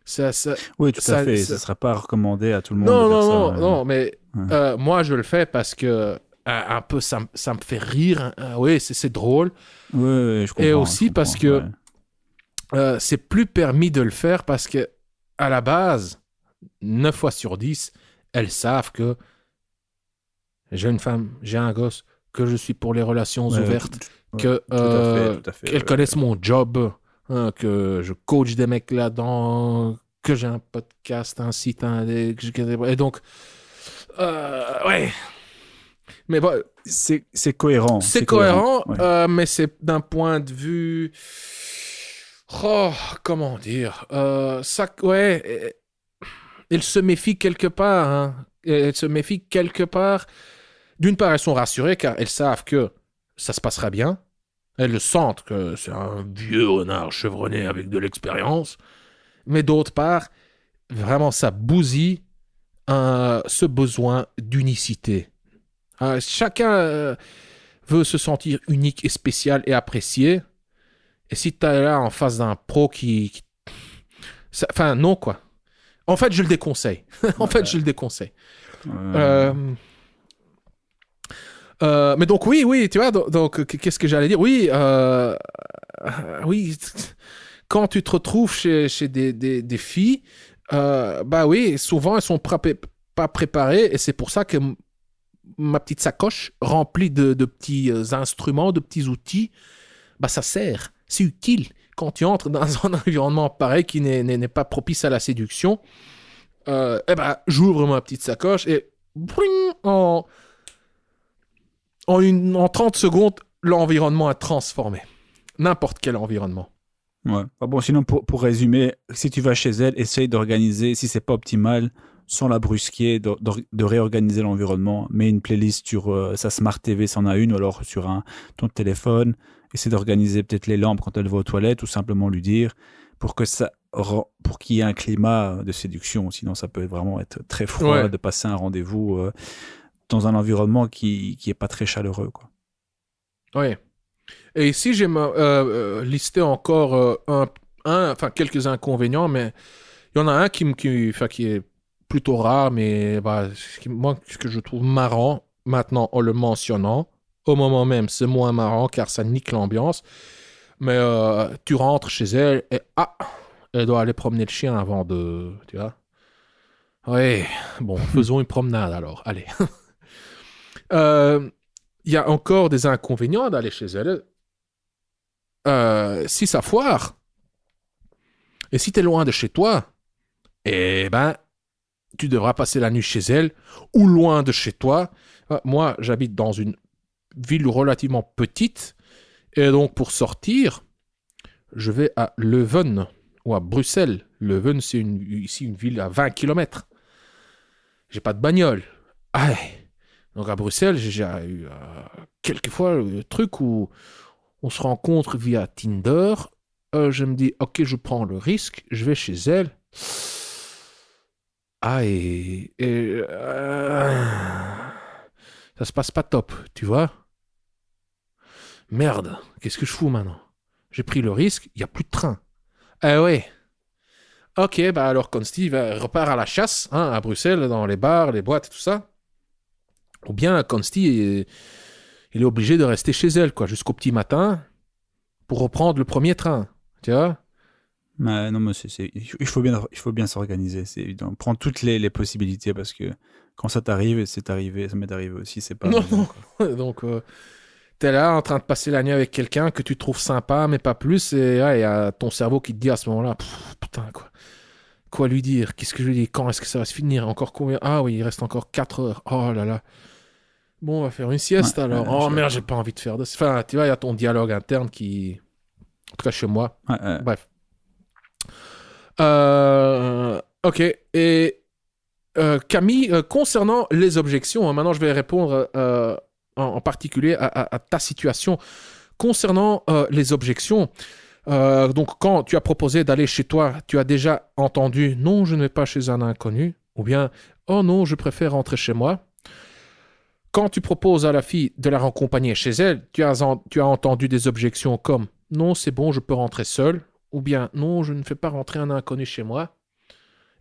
Ça, ça, Oui, tout à ça, fait. Ce ça- ne sera pas recommandé à tout le monde de Non, faire non, ça. non, non, mais Ouais. moi, je le fais parce que un peu, ça me fait rire. Hein. Oui, c'est drôle. Ouais, ouais, je Et comprends, je aussi parce comprends. Ouais. que c'est plus permis de le faire parce que, à la base, 9 fois sur 10, elles savent que j'ai une femme, j'ai un gosse, que je suis pour les relations Ouais, ouvertes, ouais, que, tout à fait, tout à fait. qu'elles Ouais, connaissent mon job, hein, que je coach des mecs là-dedans, que j'ai un podcast, un site, et donc, ouais. Mais bon, C'est cohérent. c'est cohérent, Ouais. mais c'est d'un point de vue... Oh, comment dire ça, ouais, elle se méfie quelque part. Hein. Elle se méfie quelque part. D'une part, elles sont rassurées car elles savent que ça se passera bien. Elles le sentent que c'est un vieux renard chevronné avec de l'expérience. Mais d'autre part, vraiment, ça bousille ce besoin d'unicité. Chacun veut se sentir unique et spécial et apprécié. Et si tu es là en face d'un pro enfin, non, quoi. En fait, je le déconseille. En fait, je le déconseille. Euh, Euh, mais donc, oui, tu vois, donc qu'est-ce que j'allais dire? Oui, quand tu te retrouves chez des filles, bah oui, souvent elles sont pas préparées et c'est pour ça que ma petite sacoche remplie de petits instruments, de petits outils, bah ça sert, c'est utile quand tu entres dans un environnement pareil qui n'est pas propice à la séduction. Eh ben, j'ouvre ma petite sacoche et bring, en 30 secondes, l'environnement est transformé. N'importe quel environnement. ouais. Ah bon, sinon, pour résumer, si tu vas chez elle, essaye d'organiser, si c'est pas optimal, sans la brusquer, de réorganiser l'environnement. Mets une playlist sur sa Smart TV, c'en a une, ou alors sur ton téléphone. Essaie d'organiser peut-être les lampes quand elle va aux toilettes, ou simplement lui dire, pour qu'il y ait un climat de séduction. Sinon, ça peut vraiment être très froid Ouais, de passer un rendez-vous dans un environnement qui est pas très chaleureux, quoi. ouais. Et ici, j'ai listé encore enfin, quelques inconvénients, mais il y en a un enfin, qui est plutôt rare, mais bah, ce que je trouve marrant, maintenant en le mentionnant, au moment même, c'est moins marrant car ça nique l'ambiance. Mais tu rentres chez elle et elle doit aller promener le chien avant de. Tu vois? Ouais, bon, faisons une promenade alors, allez. Euh, Il y a encore des inconvénients d'aller chez elle. Si ça foire, et si t'es loin de chez toi, eh ben, tu devras passer la nuit chez elle ou loin de chez toi. Moi, j'habite dans une ville relativement petite, et donc pour sortir, je vais à Leuven ou à Bruxelles. Leuven, c'est ici une ville à 20 kilomètres. J'ai pas de bagnole. Ah, donc à Bruxelles, j'ai déjà eu quelques fois le truc où on se rencontre via Tinder. Je me dis, ok, je prends le risque, je vais chez elle. Ça se passe pas top, tu vois. Merde, qu'est-ce que je fous maintenant? J'ai pris le risque, il y a plus de train. Ah ouais. Ok, bah alors quand Steve repart à la chasse, hein, à Bruxelles, dans les bars, les boîtes, tout ça. Ou bien Consti, il est obligé de rester chez elle, quoi, jusqu'au petit matin pour reprendre le premier train. Tu vois? Non, mais il faut bien s'organiser. C'est évident. Prends toutes les possibilités parce que quand ça t'arrive, c'est arrivé, ça m'est arrivé aussi, c'est pas Non, amusant, non. quoi. Donc, t'es là en train de passer la nuit avec quelqu'un que tu trouves sympa, mais pas plus. Et il y a ton cerveau qui te dit à ce moment-là, putain, quoi. Quoi lui dire? Qu'est-ce que je lui dis? Quand est-ce que ça va se finir? Encore combien? Ah oui, il reste encore 4 heures. Oh là là. Bon, on va faire une Ouais, sieste alors. je Oh suis merde, j'ai d'accord. pas envie de faire de... Enfin, tu vois, il y a ton dialogue interne qui... En tout cas, chez moi. Ouais, Bref. Ok. Et Camille, concernant les objections, hein, maintenant je vais répondre en particulier à ta situation. Concernant les objections, donc quand tu as proposé d'aller chez toi, tu as déjà entendu non, je ne vais pas chez un inconnu, ou bien oh non, je préfère rentrer chez moi. Quand tu proposes à la fille de la raccompagner chez elle, tu as entendu des objections comme non, c'est bon, je peux rentrer seul, ou bien non, je ne fais pas rentrer un inconnu chez moi.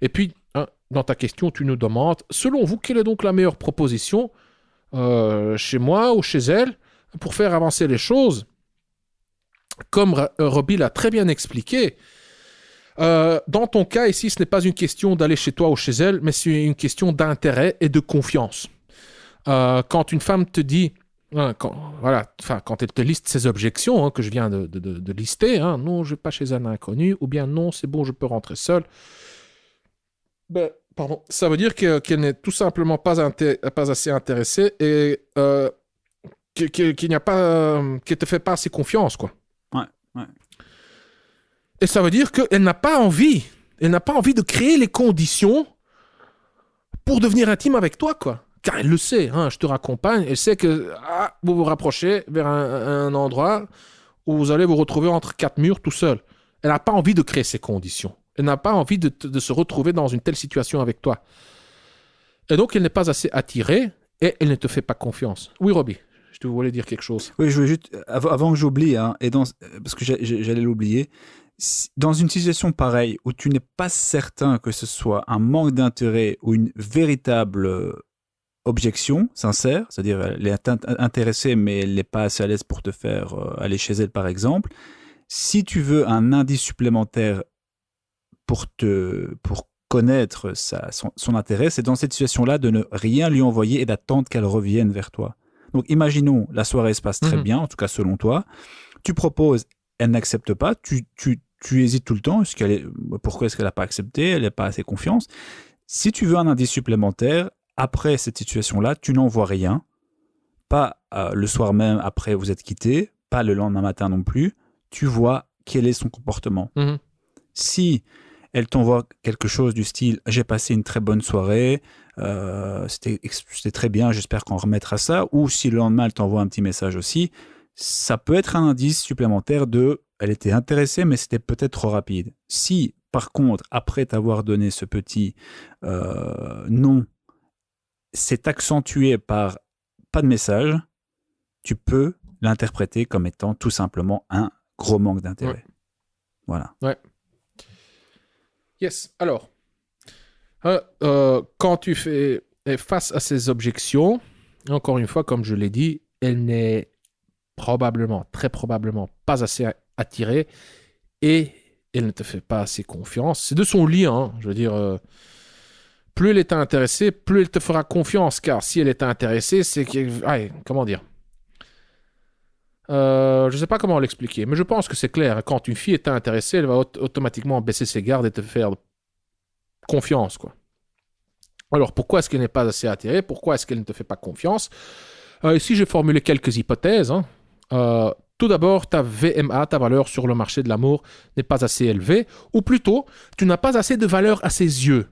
Et puis, hein, dans ta question, tu nous demandes, selon vous, quelle est donc la meilleure proposition chez moi ou chez elle pour faire avancer les choses? Comme Roby l'a très bien expliqué, dans ton cas ici, ce n'est pas une question d'aller chez toi ou chez elle, mais c'est une question d'intérêt et de confiance. Quand une femme te dit, hein, quand elle te liste ses objections, hein, que je viens de lister, hein, non, je ne vais pas chez un inconnu, ou bien non, c'est bon, je peux rentrer seul. Ben, Pardon. Ça veut dire qu'elle n'est tout simplement pas assez intéressée et qu'il n'y a pas, qu'elle te fait pas assez confiance, quoi. Ouais. Et ça veut dire qu'elle n'a pas envie. Elle n'a pas envie de créer les conditions pour devenir intime avec toi, quoi. Car elle le sait, hein, je te raccompagne. Elle sait que vous vous rapprochez vers un endroit où vous allez vous retrouver entre quatre murs tout seul. Elle n'a pas envie de créer ces conditions. Elle n'a pas envie de se retrouver dans une telle situation avec toi. Et donc, elle n'est pas assez attirée et elle ne te fait pas confiance. Oui, Robbie, je te voulais dire quelque chose. Oui, je voulais juste, avant que j'oublie, hein, parce que j'allais l'oublier, dans une situation pareille où tu n'es pas certain que ce soit un manque d'intérêt ou une véritable objection sincère, c'est-à-dire elle est intéressée mais elle n'est pas assez à l'aise pour te faire aller chez elle par exemple, si tu veux un indice supplémentaire pour connaître son intérêt, c'est dans cette situation-là de ne rien lui envoyer et d'attendre qu'elle revienne vers toi. Donc imaginons, la soirée se passe très bien, en tout cas selon toi, tu proposes, elle n'accepte pas, tu hésites tout le temps, pourquoi est-ce qu'elle n'a pas accepté, elle n'a pas assez confiance. Si tu veux un indice supplémentaire, après cette situation-là, tu n'envoies rien, pas le soir même après vous êtes quittés, pas le lendemain matin non plus, tu vois quel est son comportement. Si elle t'envoie quelque chose du style « j'ai passé une très bonne soirée, c'était très bien, j'espère qu'on remettra ça », ou si le lendemain elle t'envoie un petit message aussi, ça peut être un indice supplémentaire de « elle était intéressée mais c'était peut-être trop rapide ». Si par contre, après t'avoir donné ce petit non, c'est accentué par pas de message, tu peux l'interpréter comme étant tout simplement un gros manque d'intérêt. Ouais. Voilà. Ouais. Yes. Alors, quand tu fais face à ces objections, encore une fois, comme je l'ai dit, elle n'est très probablement pas assez attirée et elle ne te fait pas assez confiance. C'est de son lit, hein. Je veux dire, plus elle est intéressée, plus elle te fera confiance, car si elle est intéressée, c'est que... comment dire? Je ne sais pas comment l'expliquer, mais je pense que c'est clair. Quand une fille est intéressée, elle va automatiquement baisser ses gardes et te faire confiance, quoi. Alors, pourquoi est-ce qu'elle n'est pas assez attirée? Pourquoi est-ce qu'elle ne te fait pas confiance? Ici, j'ai formulé quelques hypothèses. Hein. Tout d'abord, ta VMA, ta valeur sur le marché de l'amour, n'est pas assez élevée. Ou plutôt, tu n'as pas assez de valeur à ses yeux.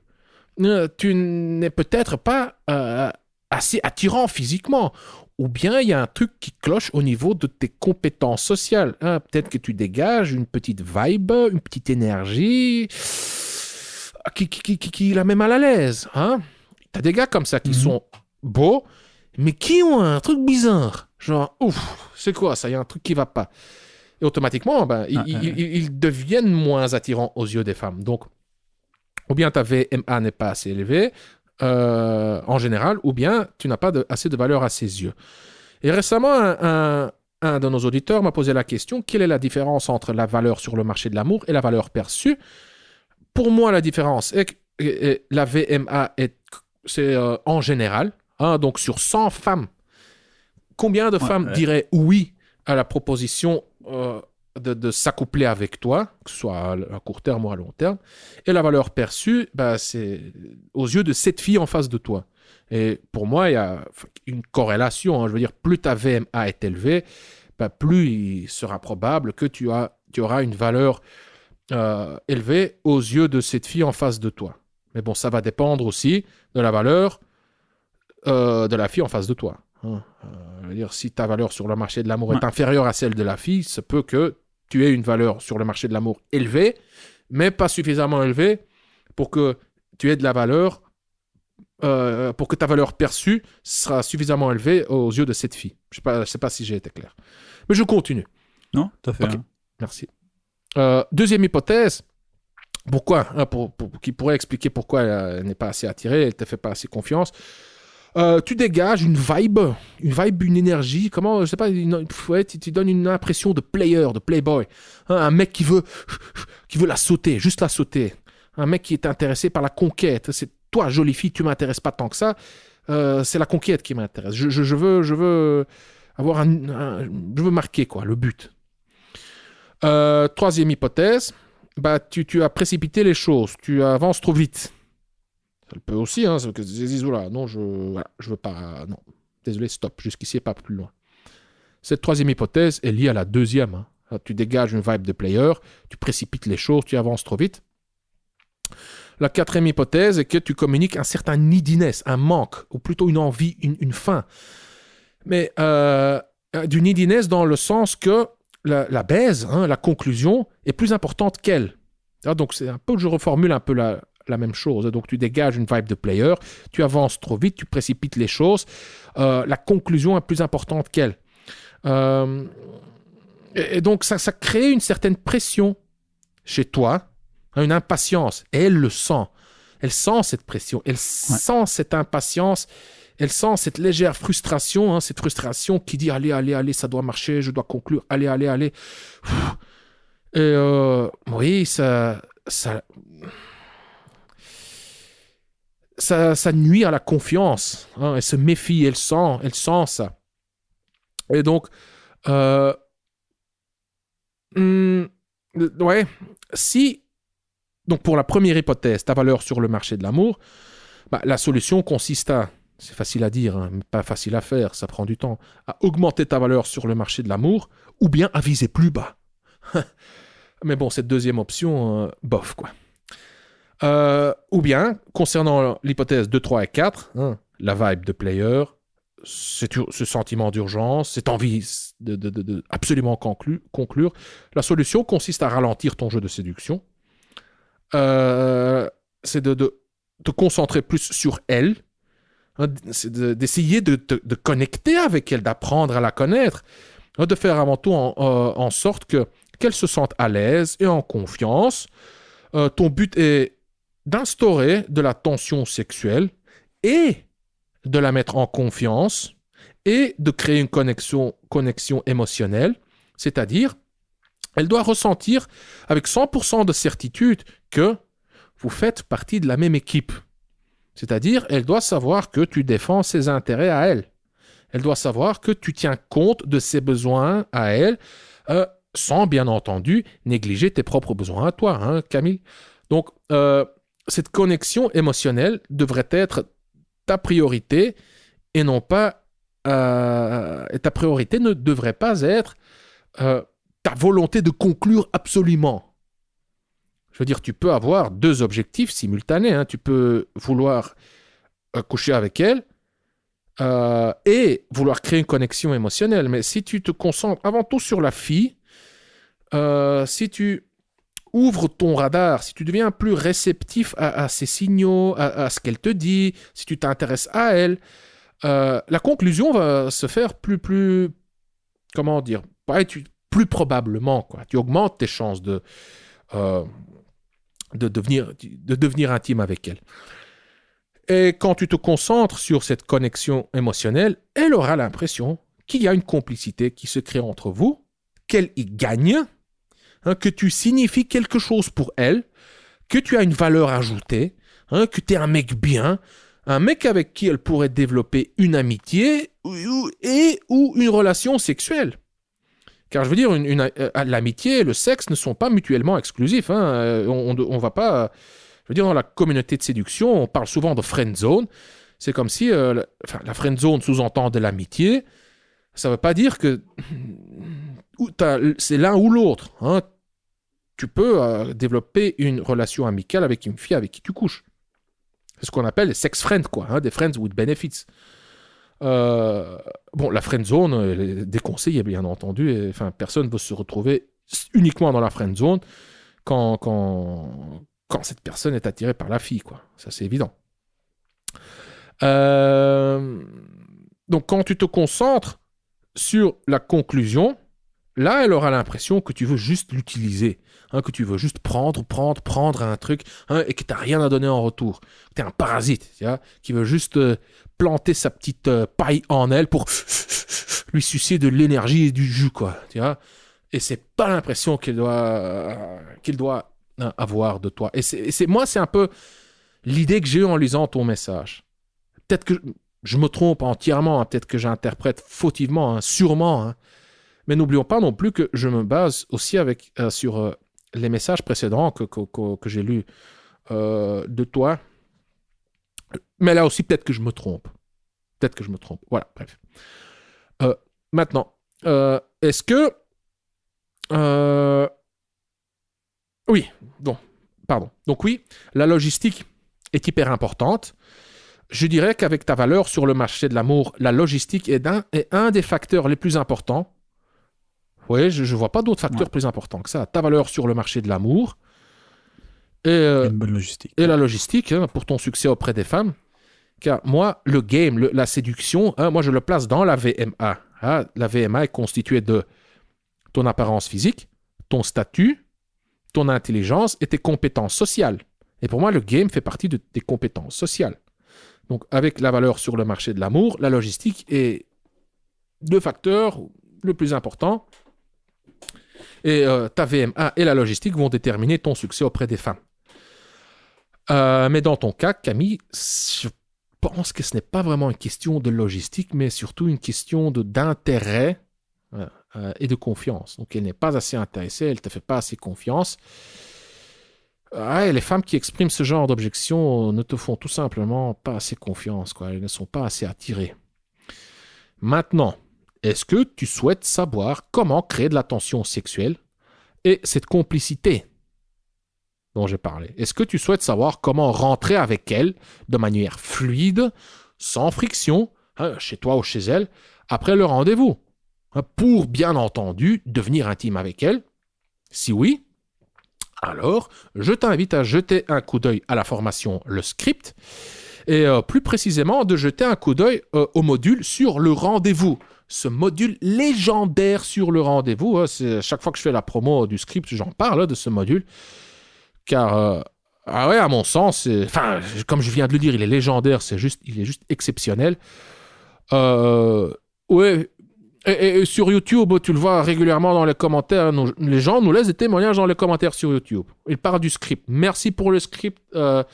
Tu n'es peut-être pas assez attirant physiquement. Ou bien il y a un truc qui cloche au niveau de tes compétences sociales. Hein. Peut-être que tu dégages une petite vibe, une petite énergie qui la met mal à l'aise. Hein. Tu as des gars comme ça qui sont beaux, mais qui ont un truc bizarre. Genre, ouf, c'est quoi ça? Il y a un truc qui va pas. Et automatiquement, ils deviennent moins attirants aux yeux des femmes. Donc, ou bien ta VMA n'est pas assez élevée, en général, ou bien tu n'as pas assez de valeur à ses yeux. Et récemment, un de nos auditeurs m'a posé la question, quelle est la différence entre la valeur sur le marché de l'amour et la valeur perçue? Pour moi, la différence est que la VMA c'est en général, hein, donc sur 100 femmes, combien de femmes diraient oui à la proposition de s'accoupler avec toi, que ce soit à court terme ou à long terme, et la valeur perçue, c'est aux yeux de cette fille en face de toi. Et pour moi, il y a une corrélation. Hein, je veux dire, plus ta VMA est élevée, plus il sera probable que tu auras une valeur élevée aux yeux de cette fille en face de toi. Mais bon, ça va dépendre aussi de la valeur de la fille en face de toi. Hein. Je veux dire, si ta valeur sur le marché de l'amour est inférieure à celle de la fille, ça peut que tu aies une valeur sur le marché de l'amour élevée, mais pas suffisamment élevée pour que tu aies de la valeur, pour que ta valeur perçue sera suffisamment élevée aux yeux de cette fille. Je ne sais pas si j'ai été clair. Mais je continue. Non, tout à fait. Okay. Merci. Deuxième hypothèse. Pourquoi qui pourrait expliquer pourquoi elle n'est pas assez attirée, elle ne te fait pas assez confiance. Tu dégages une vibe, une énergie, comment, je sais pas, tu donnes une impression de player, de playboy. Hein, un mec qui veut la sauter, juste la sauter. Un mec qui est intéressé par la conquête. C'est toi, jolie fille, tu m'intéresses pas tant que ça. C'est la conquête qui m'intéresse. Je veux avoir je veux marquer, quoi, le but. Troisième hypothèse, tu as précipité les choses, tu avances trop vite. Ça le peut aussi, hein, c'est que ils disent, oula, non, je veux pas, non, désolé, stop, jusqu'ici et pas plus loin. Cette troisième hypothèse est liée à la deuxième. Hein. Tu dégages une vibe de player, tu précipites les choses, tu avances trop vite. La quatrième hypothèse est que tu communiques un certain neediness, un manque, ou plutôt une envie, une faim. Mais du neediness dans le sens que la baise, hein, la conclusion, est plus importante qu'elle. Donc c'est un peu que je reformule un peu la même chose. Donc tu dégages une vibe de player, tu avances trop vite, tu précipites les choses. La conclusion est plus importante qu'elle. Et donc ça crée une certaine pression chez toi, hein, une impatience. Et elle le sent. Elle sent cette pression, elle sent cette impatience, elle sent cette légère frustration, hein, cette frustration qui dit allez, ça doit marcher, je dois conclure, allez. Et oui, ça nuit à la confiance. Hein, elle se méfie, elle sent ça. Et donc, ouais, si, donc pour la première hypothèse, ta valeur sur le marché de l'amour, la solution consiste à, c'est facile à dire, hein, mais pas facile à faire, ça prend du temps, à augmenter ta valeur sur le marché de l'amour, ou bien à viser plus bas. Mais bon, cette deuxième option, bof, quoi. Ou bien, concernant l'hypothèse 2, 3 et 4, hein, la vibe de player, ce sentiment d'urgence, cette envie de absolument conclure, la solution consiste à ralentir ton jeu de séduction. C'est de te concentrer plus sur elle, hein, c'est d'essayer de connecter avec elle, d'apprendre à la connaître, hein, de faire avant tout en sorte qu'elle se sente à l'aise et en confiance. Ton but est d'instaurer de la tension sexuelle et de la mettre en confiance et de créer une connexion émotionnelle, c'est-à-dire elle doit ressentir avec 100% de certitude que vous faites partie de la même équipe. C'est-à-dire, elle doit savoir que tu défends ses intérêts à elle. Elle doit savoir que tu tiens compte de ses besoins à elle, sans bien entendu négliger tes propres besoins à toi, hein, Camille. Donc, cette connexion émotionnelle devrait être ta priorité et non pas... et ta priorité ne devrait pas être ta volonté de conclure absolument. Je veux dire, tu peux avoir deux objectifs simultanés. Hein. Tu peux vouloir coucher avec elle et vouloir créer une connexion émotionnelle. Mais si tu te concentres avant tout sur la fille, si tu ouvres ton radar, si tu deviens plus réceptif à ses signaux, à ce qu'elle te dit, si tu t'intéresses à elle, la conclusion va se faire plus comment dire, plus probablement, quoi. Tu augmentes tes chances de devenir intime avec elle. Et quand tu te concentres sur cette connexion émotionnelle, elle aura l'impression qu'il y a une complicité qui se crée entre vous, qu'elle y gagne, hein, que tu signifies quelque chose pour elle, que tu as une valeur ajoutée, hein, que tu es un mec bien, un mec avec qui elle pourrait développer une amitié ou une relation sexuelle. Car je veux dire, l'amitié et le sexe ne sont pas mutuellement exclusifs. Hein. On va pas... Je veux dire, dans la communauté de séduction, on parle souvent de friend zone. C'est comme si la friend zone sous-entend de l'amitié. Ça ne veut pas dire que c'est l'un ou l'autre. Hein. Tu peux développer une relation amicale avec une fille avec qui tu couches. C'est ce qu'on appelle les sex friends, quoi, hein, des friends with benefits. Bon, la friend zone est déconseillée, bien entendu. Et, enfin, personne ne veut se retrouver uniquement dans la friend zone quand cette personne est attirée par la fille, quoi. Ça, c'est évident. Donc, quand tu te concentres sur la conclusion, là, elle aura l'impression que tu veux juste l'utiliser, hein, que tu veux juste prendre un truc, hein, et que tu n'as rien à donner en retour. Tu es un parasite, tu vois, qui veut juste planter sa petite paille en elle pour lui sucer de l'énergie et du jus, quoi. Tu vois. Et c'est pas l'impression qu'il doit avoir de toi. Et moi, c'est un peu l'idée que j'ai eue en lisant ton message. Peut-être que je me trompe entièrement, hein, peut-être que j'interprète fautivement, hein, sûrement, hein. Mais n'oublions pas non plus que je me base aussi sur les messages précédents que j'ai lus de toi. Mais là aussi, peut-être que je me trompe. Peut-être que je me trompe. Voilà, bref. Maintenant, est-ce que... Oui, donc, pardon. Donc oui, la logistique est hyper importante. Je dirais qu'avec ta valeur sur le marché de l'amour, la logistique est un des facteurs les plus importants. Oui, je ne vois pas d'autres facteurs plus importants que ça. Ta valeur sur le marché de l'amour et une bonne logistique. la logistique pour ton succès auprès des femmes. Car moi, le game, la séduction, moi je le place dans la VMA. La VMA est constituée de ton apparence physique, ton statut, ton intelligence et tes compétences sociales. Et pour moi, le game fait partie de tes compétences sociales. Donc, avec la valeur sur le marché de l'amour, la logistique est le facteur le plus important. Et ta VMA et la logistique vont déterminer ton succès auprès des femmes. Mais dans ton cas, Camille, je pense que ce n'est pas vraiment une question de logistique, mais surtout une question d'intérêt et de confiance. Donc, elle n'est pas assez intéressée, elle ne te fait pas assez confiance. Les femmes qui expriment ce genre d'objection ne te font tout simplement pas assez confiance, quoi. Elles ne sont pas assez attirées. Maintenant, est-ce que tu souhaites savoir comment créer de la tension sexuelle et cette complicité dont j'ai parlé? Est-ce que tu souhaites savoir comment rentrer avec elle de manière fluide, sans friction, chez toi ou chez elle, après le rendez-vous, pour bien entendu devenir intime avec elle? Si oui, alors je t'invite à jeter un coup d'œil à la formation Le Script et plus précisément de jeter un coup d'œil au module sur le rendez-vous. Ce module légendaire sur le rendez-vous, chaque fois que je fais la promo du script, j'en parle de ce module. Car, à mon sens, comme je viens de le dire, il est légendaire, il est juste exceptionnel. Ouais, et sur YouTube, tu le vois régulièrement dans les commentaires, les gens nous laissent des témoignages dans les commentaires sur YouTube. Ils parlent du script. Merci pour le script. Le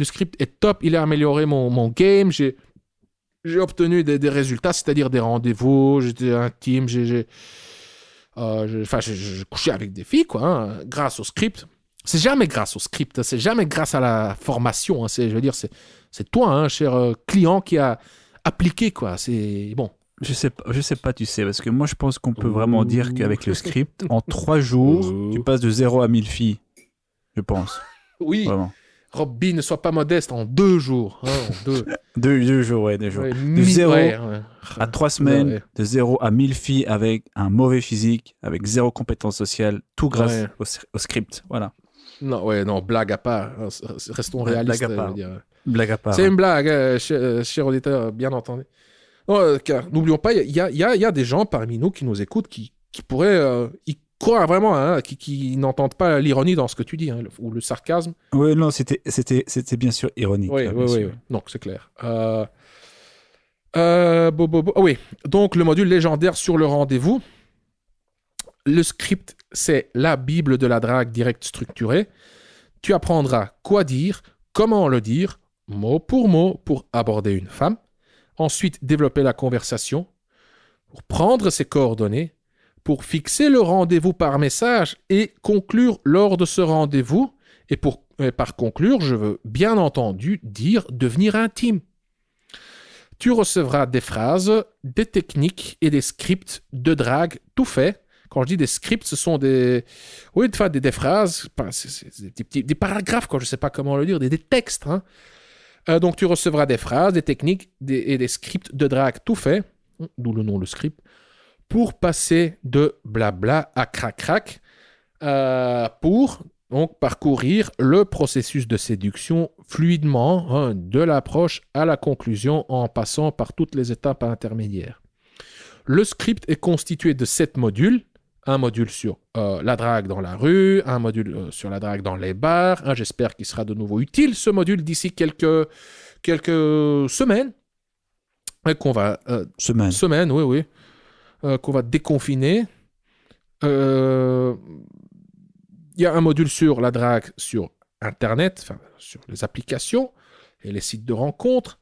script est top, il a amélioré mon game. J'ai obtenu des résultats, c'est-à-dire des rendez-vous, j'étais intime, j'ai couché avec des filles, quoi, grâce au script. C'est jamais grâce au script, c'est jamais grâce à la formation. C'est toi, cher client, qui a appliqué, quoi. C'est bon. Je sais pas, tu sais, parce que moi je pense qu'on peut vraiment dire qu'avec le script, en 3 jours, tu passes de 0 à 1000 filles, je pense. Oui. Vraiment. Robbie, ne sois pas modeste, en 2 jours. En 2 jours, ouais, 2 jours. Ouais, de 0 à 3 semaines, ouais. de 0 à 1000 filles avec un mauvais physique, avec 0 compétences sociales, tout grâce au script. Voilà. Non, blague à part. Restons réalistes. Blague à part. C'est une blague, cher auditeur, bien entendu. Car n'oublions pas, il y a des gens parmi nous qui nous écoutent qui pourraient y croire vraiment, qui n'entendent pas l'ironie dans ce que tu dis, ou le sarcasme. Oui, non, c'était bien sûr ironique. Oui. Non, c'est clair. Oui, donc le module légendaire sur le rendez-vous. Le script, c'est la Bible de la drague directe structurée. Tu apprendras quoi dire, comment le dire, mot pour aborder une femme. Ensuite, développer la conversation, pour prendre ses coordonnées, pour fixer le rendez-vous par message et conclure lors de ce rendez-vous. Et par conclure, je veux bien entendu dire devenir intime. Tu recevras des phrases, des techniques et des scripts de drague tout fait. Quand je dis des scripts, ce sont des phrases, des paragraphes, quoi, je ne sais pas comment le dire, des textes, donc, tu recevras des phrases, des techniques et des scripts de drague tout fait, d'où le nom, le script, pour passer de blabla à crac-crac, pour donc parcourir le processus de séduction fluidement, de l'approche à la conclusion en passant par toutes les étapes intermédiaires. Le script est constitué de 7 modules. Un module sur la drague dans la rue, un module sur la drague dans les bars. J'espère qu'il sera de nouveau utile, ce module, d'ici quelques semaines. Et qu'on va... Semaines, oui. Qu'on va déconfiner. Il y a un module sur la drague sur Internet, sur les applications et les sites de rencontres.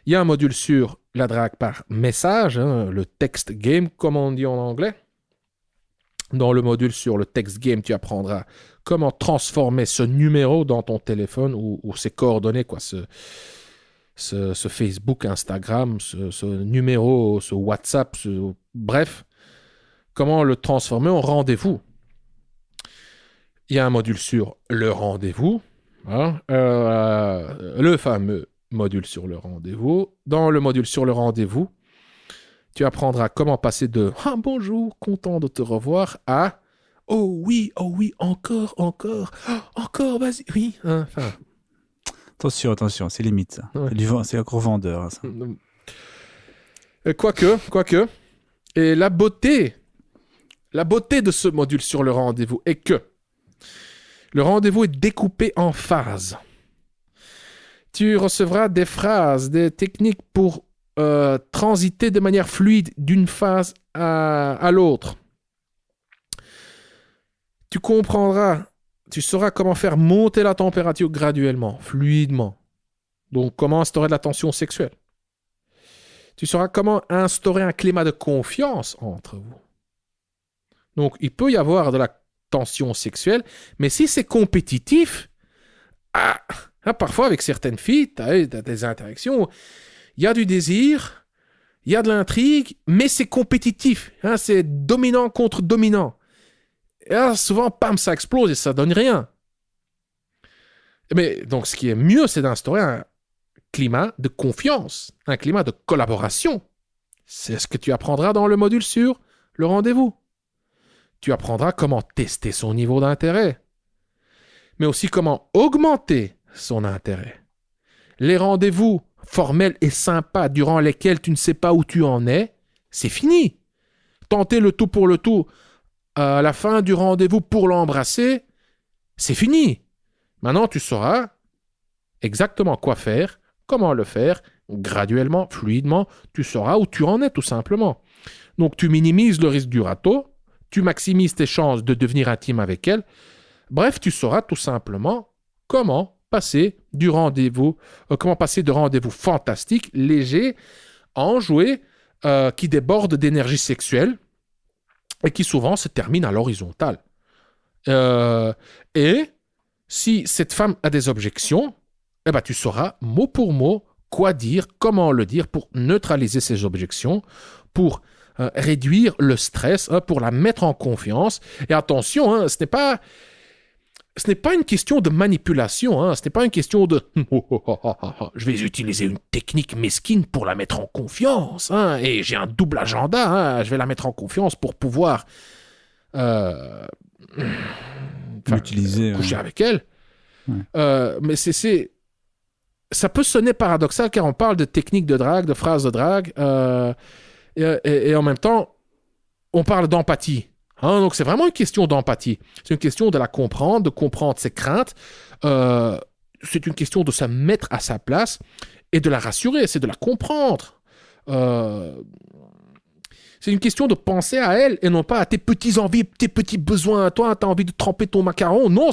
Il y a un module sur la drague par message, le text game, comme on dit en anglais. Dans le module sur le text game, tu apprendras comment transformer ce numéro dans ton téléphone ou ses coordonnées, quoi, ce Facebook, Instagram, ce numéro, ce WhatsApp, bref, comment le transformer en rendez-vous. Il y a un module sur le rendez-vous, hein, le fameux module sur le rendez-vous. Dans le module sur le rendez-vous, tu apprendras comment passer de « Ah bonjour, content de te revoir » à « oh oui, encore, vas-y, oui. » Enfin, Attention, c'est limite ça. ouais. C'est un gros vendeur, hein, ça. Quoique. Et la beauté de ce module sur le rendez-vous est que le rendez-vous est découpé en phases. Tu recevras des phrases, des techniques pour transiter de manière fluide d'une phase à l'autre. Tu comprendras, tu sauras comment faire monter la température graduellement, fluidement. Donc, comment instaurer de la tension sexuelle. Tu sauras comment instaurer un climat de confiance entre vous. Donc, il peut y avoir de la tension sexuelle, mais si c'est compétitif, parfois avec certaines filles, tu as des interactions, il y a du désir, il y a de l'intrigue, mais c'est compétitif. C'est dominant contre dominant. Et là, souvent, pam, ça explose et ça donne rien. Mais donc, ce qui est mieux, c'est d'instaurer un climat de confiance, un climat de collaboration. C'est ce que tu apprendras dans le module sur le rendez-vous. Tu apprendras comment tester son niveau d'intérêt, mais aussi comment augmenter son intérêt. Les rendez-vous formels et sympas durant lesquels tu ne sais pas où tu en es, c'est fini. Tenter le tout pour le tout à la fin du rendez-vous pour l'embrasser, c'est fini. Maintenant, tu sauras exactement quoi faire, comment le faire, graduellement, fluidement, tu sauras où tu en es tout simplement. Donc, tu minimises le risque du râteau, tu maximises tes chances de devenir intime avec elle. Bref, tu sauras tout simplement comment passer de rendez-vous fantastiques, légers, enjoués, qui débordent d'énergie sexuelle et qui souvent se terminent à l'horizontale. Et si cette femme a des objections, tu sauras mot pour mot quoi dire, comment le dire pour neutraliser ces objections, pour réduire le stress, pour la mettre en confiance. Et attention, ce n'est pas une question de manipulation, ce n'est pas une question de je vais utiliser une technique mesquine pour la mettre en confiance, et j'ai un double agenda, je vais la mettre en confiance pour pouvoir coucher avec elle. Ouais. Mais ça peut sonner paradoxal car on parle de technique de drague, de phrases de drague, et en même temps, on parle d'empathie. Donc, c'est vraiment une question d'empathie. C'est une question de la comprendre, de comprendre ses craintes. C'est une question de se mettre à sa place et de la rassurer, c'est de la comprendre. C'est une question de penser à elle et non pas à tes petites envies, tes petits besoins. Toi, tu as envie de tremper ton macaron. Non,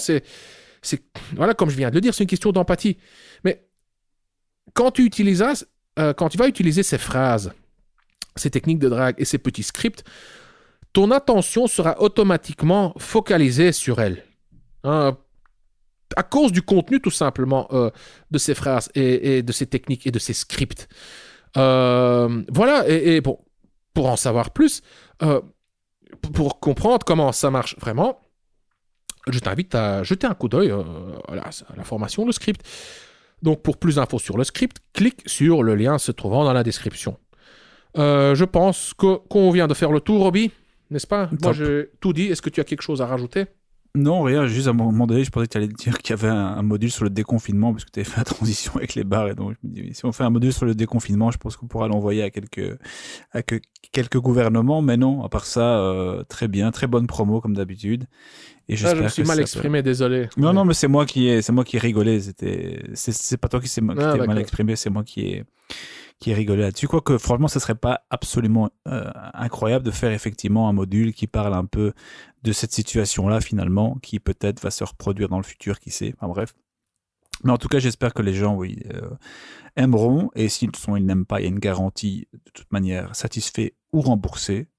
voilà, comme je viens de le dire, c'est une question d'empathie. Mais quand tu vas utiliser ces phrases, ces techniques de drague et ces petits scripts, ton attention sera automatiquement focalisée sur elle. À cause du contenu, tout simplement, de ces phrases et de ces techniques et de ces scripts. Voilà, et bon, pour en savoir plus, pour comprendre comment ça marche vraiment, je t'invite à jeter un coup d'œil à la formation, le script. Donc, pour plus d'infos sur le script, clique sur le lien se trouvant dans la description. Je pense qu'on vient de faire le tour, Roby, n'est-ce pas? Top. Moi, j'ai tout dit. Est-ce que tu as quelque chose à rajouter? Non, rien. Juste à un moment donné, je pensais que tu allais dire qu'il y avait un module sur le déconfinement, parce que tu avais fait la transition avec les bars. Et donc, je me dis, si on fait un module sur le déconfinement, je pense qu'on pourra l'envoyer à quelques gouvernements. Mais non, à part ça, très bien. Très bonne promo, comme d'habitude. Et je me suis mal exprimé, désolé. Non, mais c'est moi qui ai rigolé. C'est pas toi qui t'es mal exprimé, c'est moi qui ai rigolé là-dessus. Quoique, franchement, ce serait pas absolument incroyable de faire effectivement un module qui parle un peu de cette situation-là, finalement, qui peut-être va se reproduire dans le futur, qui sait. Enfin bref. Mais en tout cas, j'espère que les gens, aimeront. Et s'ils n'aiment pas, il y a une garantie, de toute manière, satisfait ou remboursé.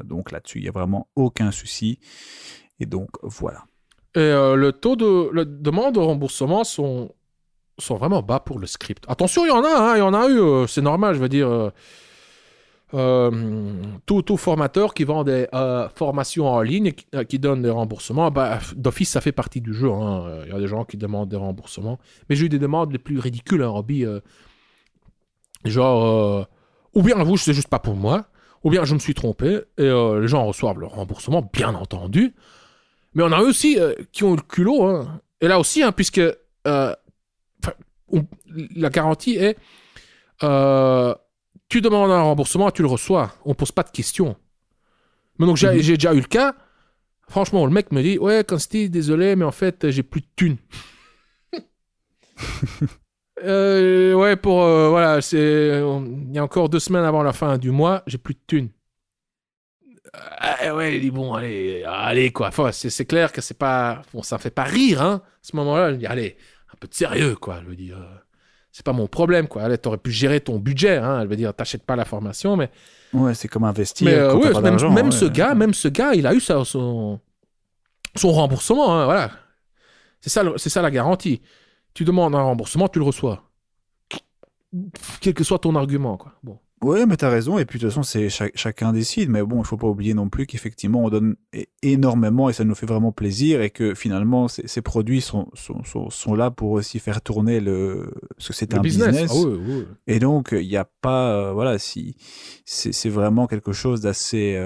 Donc là-dessus, il n'y a vraiment aucun souci. Et donc, voilà. Et le taux de demande de remboursement sont sont vraiment bas pour le script. Attention, il y en a, hein, il y en a eu, c'est normal, je veux dire. Tout formateur qui vend des formations en ligne et qui donne des remboursements, d'office, ça fait partie du jeu. Hein. Il y a des gens qui demandent des remboursements. Mais j'ai eu des demandes les plus ridicules, hein, Robbie. Ou bien vous, c'est juste pas pour moi, ou bien je me suis trompé, et les gens reçoivent leur remboursement, bien entendu. Mais on a aussi qui ont eu le culot. Hein. Et là aussi, hein, puisque la garantie est... tu demandes un remboursement, tu le reçois. On pose pas de questions. Mais donc, j'ai déjà eu le cas. Franchement, le mec me dit, ouais, Consti, désolé, mais en fait, j'ai plus de thunes. Ouais, voilà, il y a encore 2 semaines avant la fin du mois, j'ai plus de thunes. Ouais, il dit, bon, allez, quoi. Enfin, c'est clair que c'est pas... Bon, ça fait pas rire, hein. À ce moment-là, je me dis, allez, un peu de sérieux, quoi. Je veux dire... c'est pas mon problème, quoi. Allez, t'aurais pu gérer ton budget, hein. Elle veut dire, t'achètes pas la formation, mais... Ouais, c'est comme investir mais quand t'as pas même d'argent. ce gars, il a eu son remboursement, hein, voilà. C'est ça la garantie. Tu demandes un remboursement, tu le reçois. Quel que soit ton argument, quoi. Bon. Ouais, mais t'as raison, et puis de toute façon, c'est chacun décide, mais bon, il faut pas oublier non plus qu'effectivement, on donne énormément, et ça nous fait vraiment plaisir, et que finalement, ces produits sont là pour aussi faire tourner parce que c'est un business. Ah, oui. Et donc, il n'y a pas, voilà, si c'est vraiment quelque chose d'assez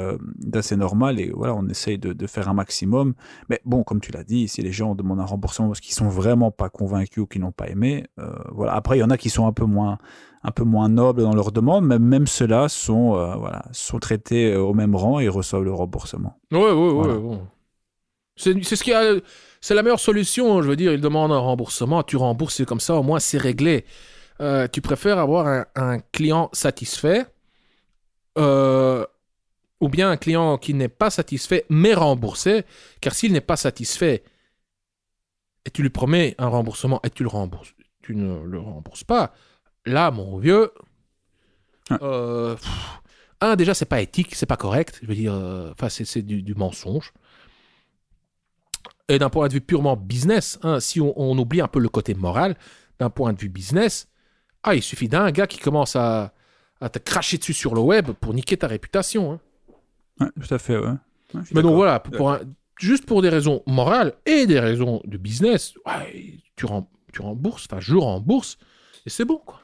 normal, et voilà, on essaye de faire un maximum. Mais bon, comme tu l'as dit, si les gens demandent un remboursement parce qu'ils sont vraiment pas convaincus ou qu'ils n'ont pas aimé, voilà. Après, il y en a qui sont un peu moins nobles dans leurs demandes, mais même ceux-là sont traités au même rang et reçoivent le remboursement. Ouais. Voilà. C'est la meilleure solution, je veux dire. Ils demandent un remboursement, tu rembourses, c'est comme ça, au moins c'est réglé. Tu préfères avoir un client satisfait ou bien un client qui n'est pas satisfait mais remboursé, car s'il n'est pas satisfait et tu lui promets un remboursement et tu ne le rembourses pas, là, mon vieux, déjà, c'est pas éthique, c'est pas correct. Je veux dire, c'est du mensonge. Et d'un point de vue purement business, hein, si on oublie un peu le côté moral, d'un point de vue business, il suffit d'un gars qui commence à te cracher dessus sur le web pour niquer ta réputation. Hein. Ouais, tout à fait, ouais. Mais donc voilà, juste pour des raisons morales et des raisons de business, tu rembourses, je rembourse, et c'est bon, quoi.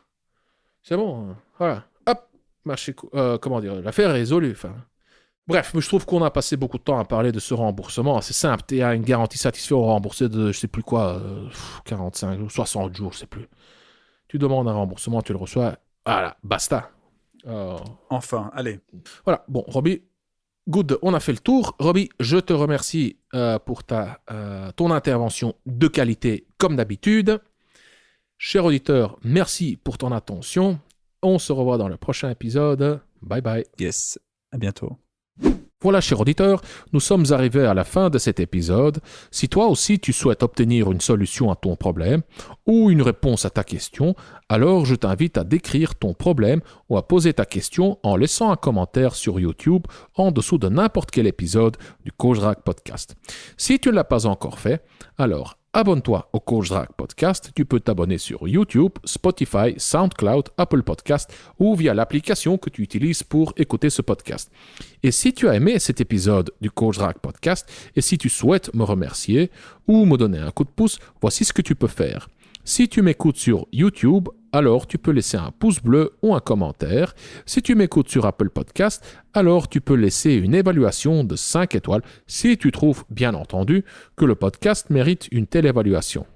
C'est bon, voilà. Hop, l'affaire est résolue. Bref, je trouve qu'on a passé beaucoup de temps à parler de ce remboursement. C'est simple, tu as une garantie satisfaite ou remboursée de, je sais plus quoi, 45 ou 60 jours, je sais plus. Tu demandes un remboursement, tu le reçois, voilà, basta. Enfin, allez. Voilà, bon, Robbie, good, on a fait le tour. Robbie, je te remercie pour ton intervention de qualité, comme d'habitude. Cher auditeur, merci pour ton attention. On se revoit dans le prochain épisode. Bye bye. Yes, à bientôt. Voilà, cher auditeur, nous sommes arrivés à la fin de cet épisode. Si toi aussi tu souhaites obtenir une solution à ton problème ou une réponse à ta question, alors je t'invite à décrire ton problème ou à poser ta question en laissant un commentaire sur YouTube en dessous de n'importe quel épisode du Coach Drac Podcast. Si tu ne l'as pas encore fait, alors abonne-toi au Coach Drac Podcast. Tu peux t'abonner sur YouTube, Spotify, SoundCloud, Apple Podcast ou via l'application que tu utilises pour écouter ce podcast. Et si tu as aimé cet épisode du Coach Drac Podcast et si tu souhaites me remercier ou me donner un coup de pouce, voici ce que tu peux faire. Si tu m'écoutes sur YouTube, alors tu peux laisser un pouce bleu ou un commentaire. Si tu m'écoutes sur Apple Podcast, alors tu peux laisser une évaluation de 5 étoiles si tu trouves, bien entendu, que le podcast mérite une telle évaluation.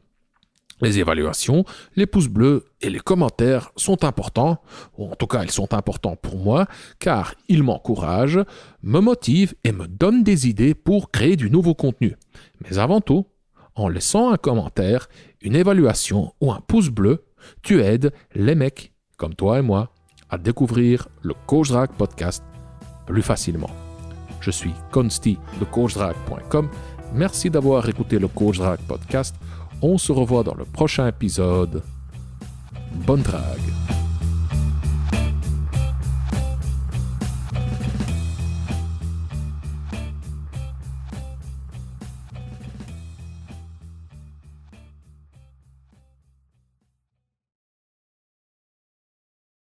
Les évaluations, les pouces bleus et les commentaires sont importants, ou en tout cas ils sont importants pour moi, car ils m'encouragent, me motivent et me donnent des idées pour créer du nouveau contenu. Mais avant tout, en laissant un commentaire, une évaluation ou un pouce bleu, tu aides les mecs comme toi et moi à découvrir le Coach Drac Podcast plus facilement. Je suis Consti de CoachDrac.com. Merci d'avoir écouté le Coach Drac Podcast. On se revoit dans le prochain épisode. Bonne drague!